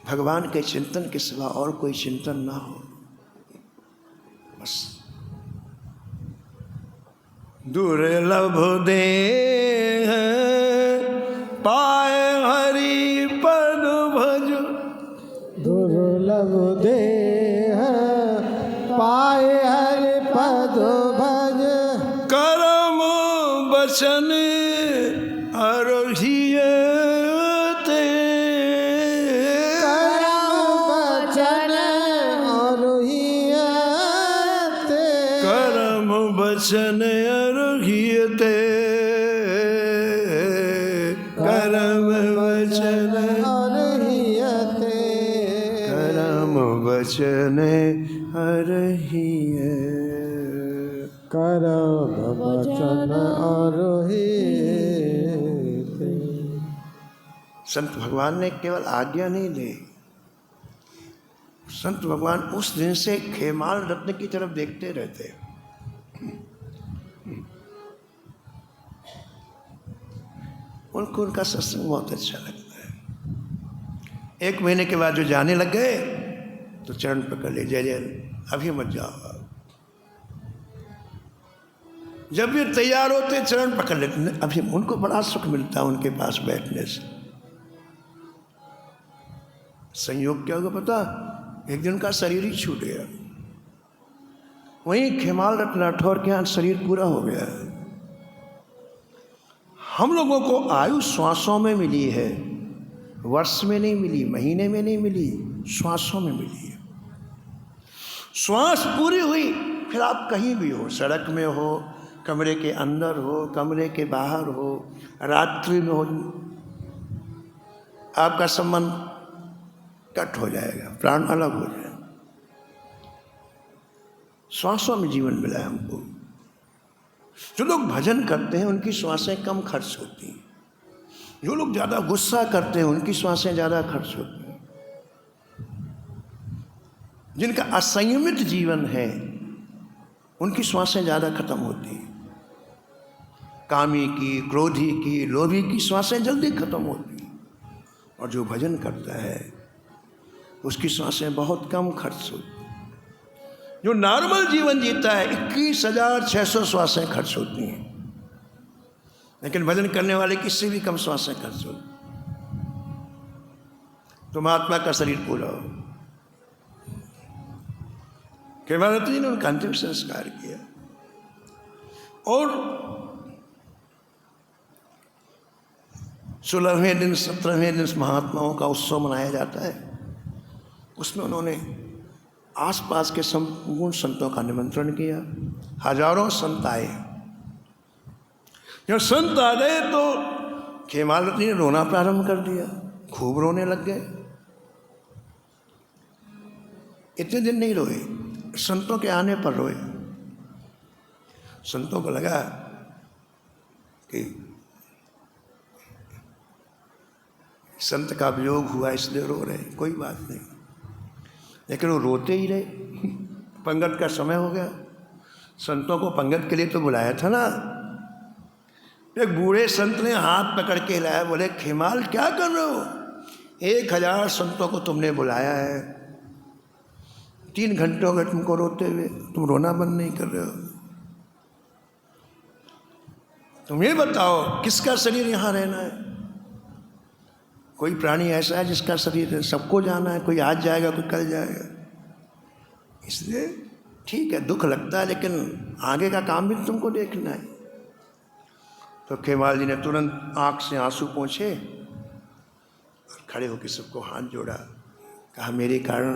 भगवान के चिंतन के सिवा और कोई चिंतन ना हो। बस दुर्लभ देह पाए हरि पद भज, दुर्लभ देह पाए हरि पद भज, कर्म बचन अरहियते, कर्म बचन अरहियते, कर्म बचन अरहियते, कर्म बचन अरहियते, कर्म वचन अरहियते। संत भगवान ने केवल आज्ञा नहीं दी, संत भगवान उस दिन से खेमाल रत्न की तरफ देखते रहते। उनको उनका सत्संग बहुत अच्छा लगता है। एक महीने के बाद जो जाने लग गए तो चरण पकड़ ले, जय जय अभी मत जाओ। जब भी तैयार होते चरण पकड़ लेते, अभी उनको बड़ा सुख मिलता है उनके पास बैठने से। संयोग क्या होगा पता, एक दिन का शरीर ही छूट गया। वहीं खेमाल रत्न राठौर के यहाँ शरीर पूरा हो गया। हम लोगों को आयु श्वासों में मिली है, वर्ष में नहीं मिली, महीने में नहीं मिली, श्वासों में मिली है। श्वास पूरी हुई फिर आप कहीं भी हो, सड़क में हो, कमरे के अंदर हो, कमरे के बाहर हो, रात्रि में हो, आपका संबंध कट हो जाएगा, प्राण अलग हो जाएगा। श्वासों में जीवन मिला है हमको। जो लोग भजन करते हैं उनकी श्वासें कम खर्च होती हैं, जो लोग ज़्यादा गुस्सा करते हैं उनकी श्वासें ज़्यादा खर्च होती हैं, जिनका असंयमित जीवन है उनकी श्वासें ज़्यादा खत्म होती हैं। कामी की, क्रोधी की, लोभी की श्वासें जल्दी खत्म होती हैं। और जो भजन करता है उसकी श्वासें बहुत कम खर्च होती हैं। जो नॉर्मल जीवन जीता है 21,600 श्वासें खर्च होती हैं, लेकिन भजन करने वाले किससे भी कम श्वासें खर्च होती। तो महात्मा का शरीर पूरा हो। केवल जी ने उनका अंतिम संस्कार किया और 16वें दिन 17वें दिन महात्माओं का उत्सव मनाया जाता है। उसमें उन्होंने आसपास के संपूर्ण संतों का निमंत्रण किया। हजारों संत आए। जब संत आ गए तो खेमालती ने रोना प्रारंभ कर दिया, खूब रोने लग गए। इतने दिन नहीं रोए, संतों के आने पर रोए। संतों को लगा कि संत का वियोग हुआ इसलिए रो रहे, कोई बात नहीं, लेकिन वो रोते ही रहे। पंगत का समय हो गया, संतों को पंगत के लिए तो बुलाया था ना। एक बूढ़े संत ने हाथ पकड़ के हिलाया, बोले खेमाल क्या कर रहे हो? 1000 संतों को तुमने बुलाया है, 3 घंटे हो गए तुमको रोते हुए, तुम रोना बंद नहीं कर रहे हो। तुम ये बताओ किसका शरीर यहाँ रहना है? कोई प्राणी ऐसा है जिसका शरीर है? सबको जाना है, कोई आज जाएगा कोई कल जाएगा। इसलिए ठीक है, दुख लगता है, लेकिन आगे का काम भी तुमको देखना है। तो खेमाल जी ने तुरंत आंख से आंसू पोंछे और खड़े होकर सबको हाथ जोड़ा, कहा मेरे कारण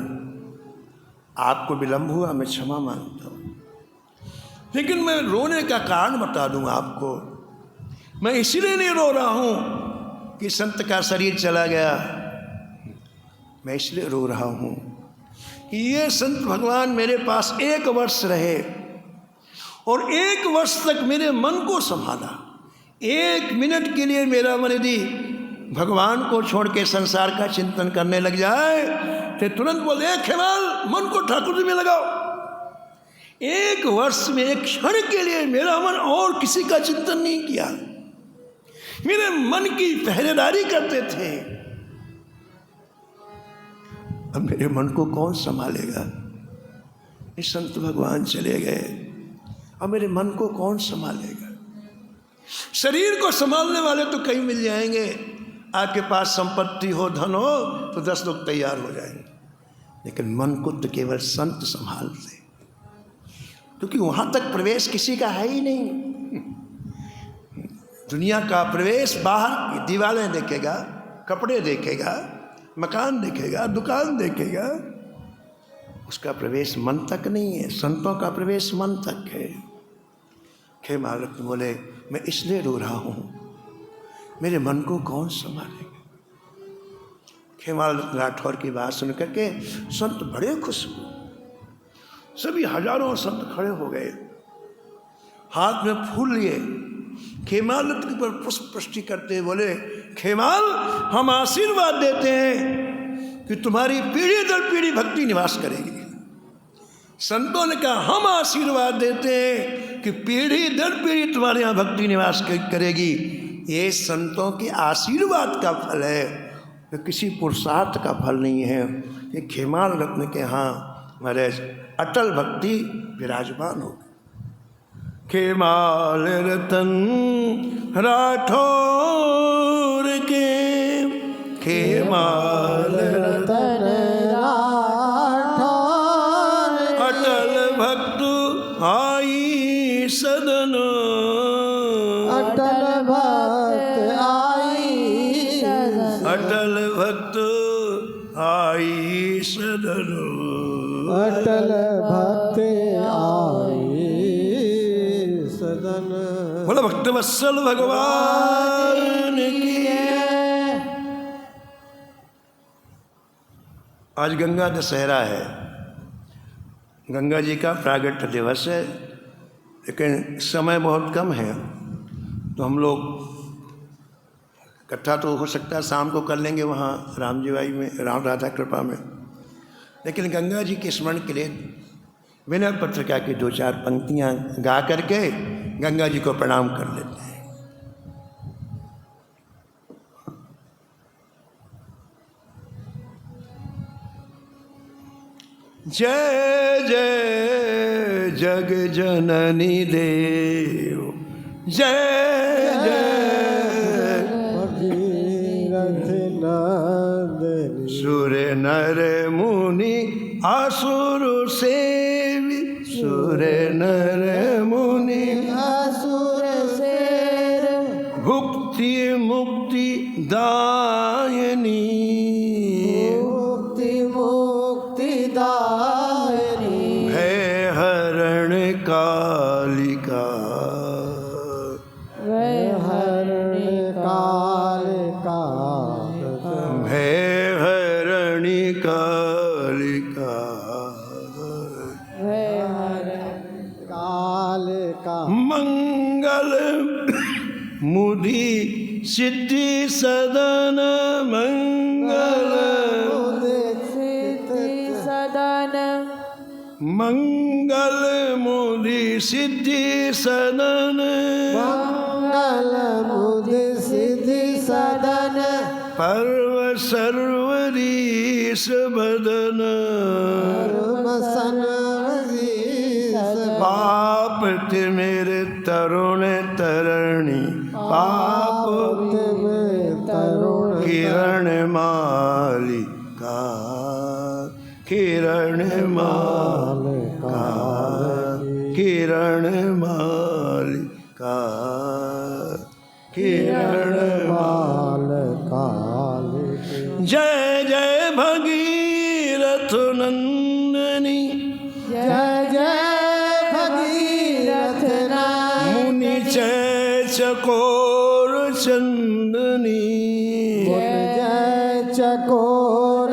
आपको विलंब हुआ, मैं क्षमा मांगता हूँ, लेकिन मैं रोने का कारण बता दूँ आपको। मैं इसलिए नहीं रो रहा हूँ कि संत का शरीर चला गया, मैं इसलिए रो रहा हूँ कि ये संत भगवान मेरे पास 1 वर्ष रहे और 1 वर्ष तक मेरे मन को संभाला। 1 मिनट के लिए मेरा मन यदि भगवान को छोड़ के संसार का चिंतन करने लग जाए तो तुरंत बोले खेमाल मन को ठाकुर जी में लगाओ। 1 वर्ष में 1 क्षण के लिए मेरा मन और किसी का चिंतन नहीं किया, मेरे मन की पहरेदारी करते थे। अब मेरे मन को कौन संभालेगा? इस संत भगवान चले गए, अब मेरे मन को कौन संभालेगा? शरीर को संभालने वाले तो कई मिल जाएंगे, आपके पास संपत्ति हो, धन हो तो 10 लोग तैयार हो जाएंगे, लेकिन मन को तो केवल संत संभालते, क्योंकि वहां तक प्रवेश किसी का है ही नहीं। दुनिया का प्रवेश बाहर दीवारें देखेगा, कपड़े देखेगा, मकान देखेगा, दुकान देखेगा, उसका प्रवेश मन तक नहीं है। संतों का प्रवेश मन तक है। खेमाल बोले मैं इसलिए रो रहा हूँ, मेरे मन को कौन संभालेगा? खेमाल राठौर की बात सुन करके संत बड़े खुश हुए। सभी हजारों संत खड़े हो गए, हाथ में फूल लिए, खेमाल के ऊपर पुष्पवृष्टि करते बोले खेमाल हम आशीर्वाद देते हैं कि तुम्हारी पीढ़ी दर पीढ़ी भक्ति निवास करेगी। संतों ने कहा हम आशीर्वाद देते हैं कि पीढ़ी दर पीढ़ी तुम्हारे यहाँ भक्ति निवास करेगी। ये संतों के आशीर्वाद का फल है, तो किसी पुरुषार्थ का फल नहीं है। ये खेमाल रत्न के यहाँ महाराज अटल भक्ति विराजमान हो। खेमाल रतन राठौर के, खेमाल रतन राठौर, अटल भक्त आई सदन, अटल भक्त आई, अटल भक्त आई सदन, अटल भक्त आई सदन। बोला भक्त वत्सल भगवान की। आज गंगा दशहरा है, गंगा जी का प्रागट्य दिवस है, लेकिन समय बहुत कम है, तो हम लोग इकट्ठा तो हो सकता है शाम को कर लेंगे वहाँ राम जीवाई में, राम राधा कृपा में, लेकिन गंगा जी के स्मरण के लिए विनय पत्रिका की 2-4 पंक्तियाँ गा करके गंगा जी को प्रणाम कर लेते हैं। जय जय जग जननी देव, जय जय भगीरथ नंदनी, सुर नर मुनि असुर सेवी, सुर नर मुनि असुर सेर, भुक्ति मुक्ति दायिनी मुक्ति मुक्तिदायिनी भय हरण कालिका भय हरण कालिका भय हरणी कालिका भय हरण कालिका मंगल मुदि सिद्धि सदन मंगल सिद्धि सदन मंगल मुदि सिद्धि सदन मंगल मुदि सिद्धि सदन पर्व सर्वरीश बदन पाप मेरे तरुण तरणी पाप किरण मालिका किरण मालिका किरण मालिका किरण जय जय भगीरथ नंदनी जय जय भगीरथ मुनि चकोर चंदनी जय चकोर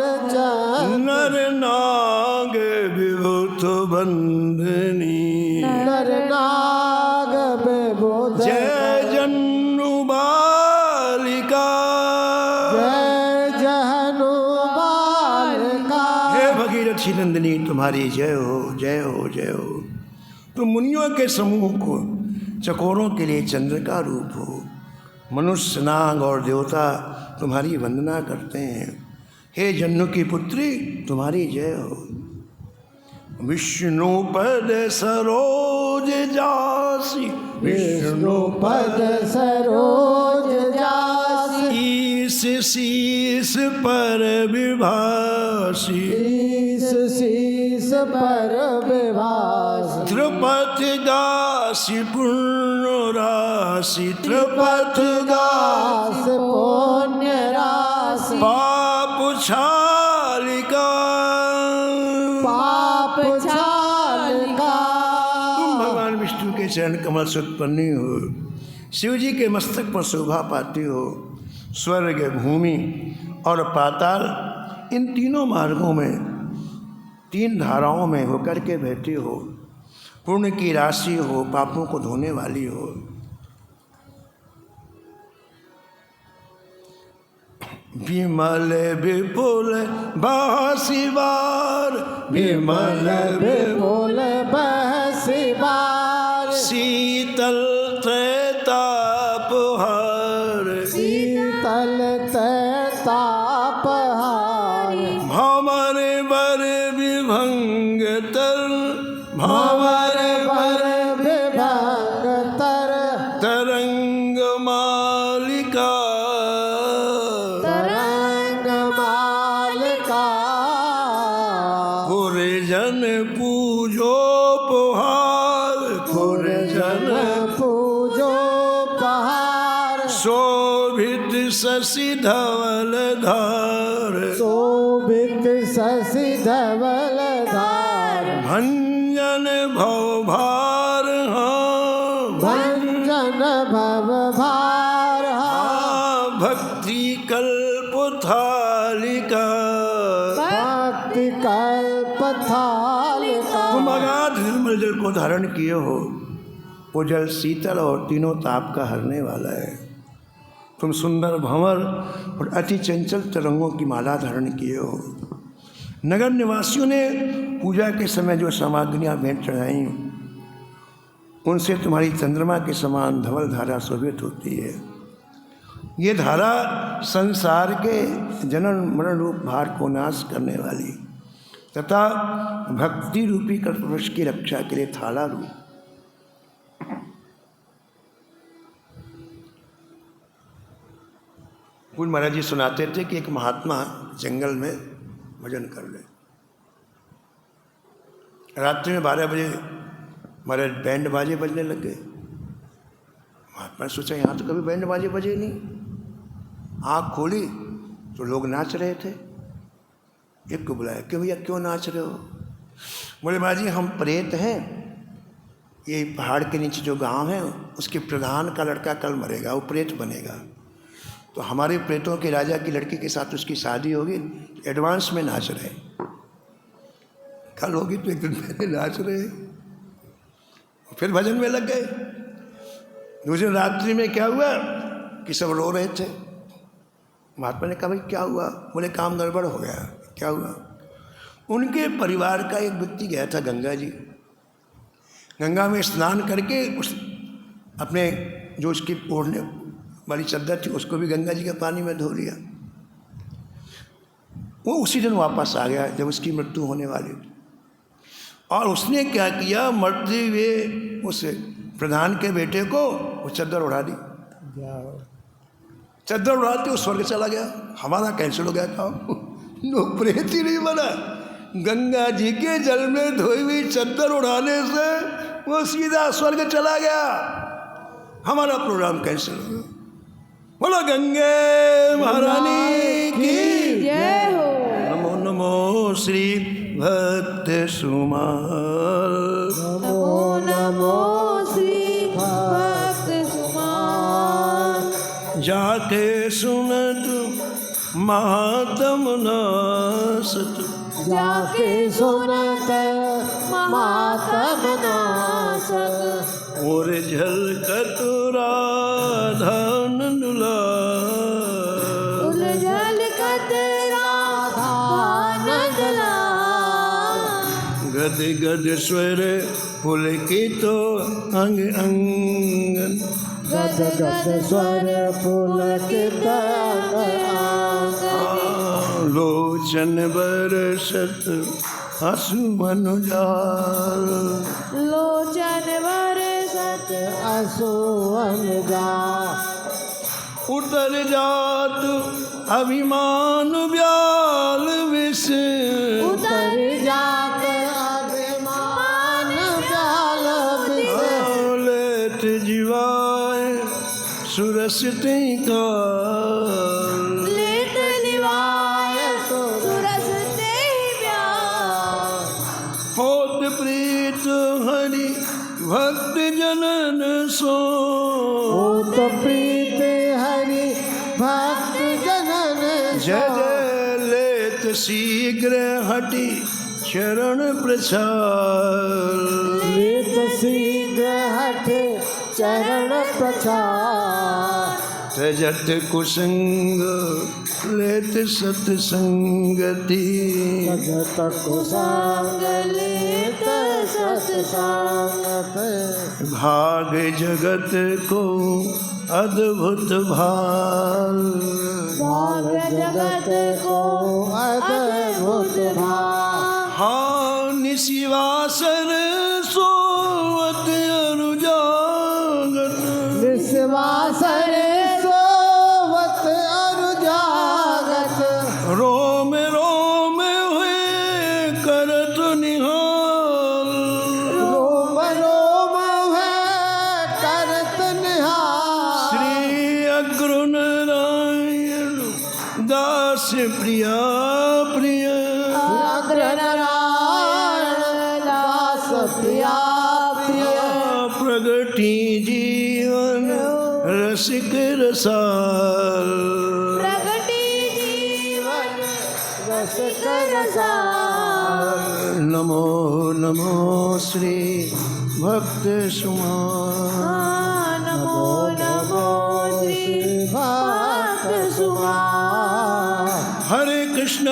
नर नाग विभूत बंदनी नर नाग विभूत जय जन्नु बालिका जय जहनु बालिका हे भगीरथी नंदिनी तुम्हारी जय हो जय हो जय हो। तुम मुनियों के समूह को चकोरों के लिए चंद्र का रूप हो। मनुष्य नाग और देवता तुम्हारी वंदना करते हैं। हे जन्नु की पुत्री तुम्हारी जय हो। विष्णु पद सरोज जासी विष्णु पद सरोज जासी ईश शीस पर विभासी ईश शीस पर विभास त्रिपति दासी पूर्ण राशि त्रिपति दास पुण्य राशि पाप छालिका पाप छालिका तुम भगवान विष्णु के चरण कमल से उत्पन्नी हो। शिव जी के मस्तक पर शोभा पाती हो। स्वर्ग भूमि और पाताल इन तीनों मार्गों में तीन धाराओं में होकर के बहती हो। पुण्य की राशि हो पापों को धोने वाली हो। विमल विपुल बासिवार विमल विपुल बहसिबार शीतल तापहार शीतल तापहार भंवर बर विभंग तर भंवर बर विभंग तर तरंग मालिका तरंग मालिका जन पूजो पुहार जन पूजो पहार शोभित शशि धवल धार शोभित शशि धवल धार भंजन भव भार भंजन भव भार भक्ति कल्प थालिका भक्ति कल्प थालिका तुम अगाध निर्मल जल को धारण किए हो। वो जल शीतल और तीनों ताप का हरने वाला है। तुम सुंदर भंवर और अति चंचल तरंगों की माला धारण किए हो। नगर निवासियों ने पूजा के समय जो सामग्रियाँ भेंट चढ़ाई उनसे तुम्हारी चंद्रमा के समान धवल धारा शोभित होती है। ये धारा संसार के जनन मरण रूप भार को नाश करने वाली तथा भक्ति रूपी कल्पवृक्ष की रक्षा के लिए थाला रूप। पूज महाराज जी सुनाते थे कि एक महात्मा जंगल में भजन कर ले। रात्रि में 12 बजे महाराज बैंड बाजे बजने लग गए। महात्मा ने सोचा यहाँ तो कभी बैंड बाजे बजे नहीं। आँख खोली तो लोग नाच रहे थे। एक को बुलाया कि भैया क्यों नाच रहे हो? बोले महाराज जी हम प्रेत हैं, ये पहाड़ के नीचे जो गांव है उसके प्रधान का लड़का कल मरेगा, वो प्रेत बनेगा, तो हमारे प्रेतों के राजा की लड़की के साथ उसकी शादी होगी, एडवांस में नाच रहे, कल होगी तो एक दिन पहले नाच रहे। फिर भजन में लग गए। दूसरी रात्रि में क्या हुआ कि सब रो रहे थे। महात्मा ने कहा भाई क्या हुआ? बोले काम गड़बड़ हो गया। क्या हुआ? उनके परिवार का एक व्यक्ति गया था गंगा जी, गंगा में स्नान करके उस अपने जो उसकी ओढ़ने वाली चद्दर थी उसको भी गंगा जी के पानी में धो लिया। वो उसी दिन वापस आ गया जब उसकी मृत्यु होने वाली थी। और उसने क्या किया, मरते हुए उस प्रधान के बेटे को वो चद्दर उड़ा दी। चद्दर उड़ाते वो स्वर्ग चला गया। हमारा कैंसिल हो गया था, नो प्रेत ही नहीं बना। गंगा जी के जल में धोई हुई चद्दर उड़ाने से वो सीधा स्वर्ग चला गया। हमारा प्रोग्राम कैंसिल हो गया। बोलो गंगे महारानी की जय हो। नमो नमो श्री भक्त सुमाल। नमो नमो श्री भक्त सुमाल। जाके सुनत महात्म नासत, जाके सुनत मातम नासत, और झलकत राधा नंदुला। उलझल कतरा नंदला। गद गद स्वर पुलकित अंग अंगन, गद गद स्वर पुलकित लोचन बरसत आंसू अनुजाल। लोचन बरसत असुवन जा, उतर जात अभिमान व्याल विष, उतर जात अभिमान जाल विष। लेत जीवाय सुरसित काल। लेत निवाय सुरस ते प्यार। होत प्रीत हरि भक्त जनन सो, होत प्रीत हरि भक्त जनन जय जय लेत शीघ्र हटि चरण प्रचार। लेत शीघ्र हठ चरण प्रचार। त्यजत कुसंग लेत सत्संगति, भजत कुसंग लेत सत्संगत। भाग जगत को अद्भुत भाल। भाग जगत को अद्भुत भाव। हाँ निशिवासर सोवत अरुजागत, निस्वासर सोवत अरुजागत। रोम रोम हुए करत निहाल। रोम रोम है करत निहाल। श्री अग्र नारायण दास प्रिया प्रिय, अग्र नारायण दास प्रिया प्रिय। प्रगति जीवन रसिक रसाल। प्रगति जीवन रस करसार। नमो नमो श्री भक्त सुमाल। नमो नमो श्री भक्त सुमाल। हरे कृष्ण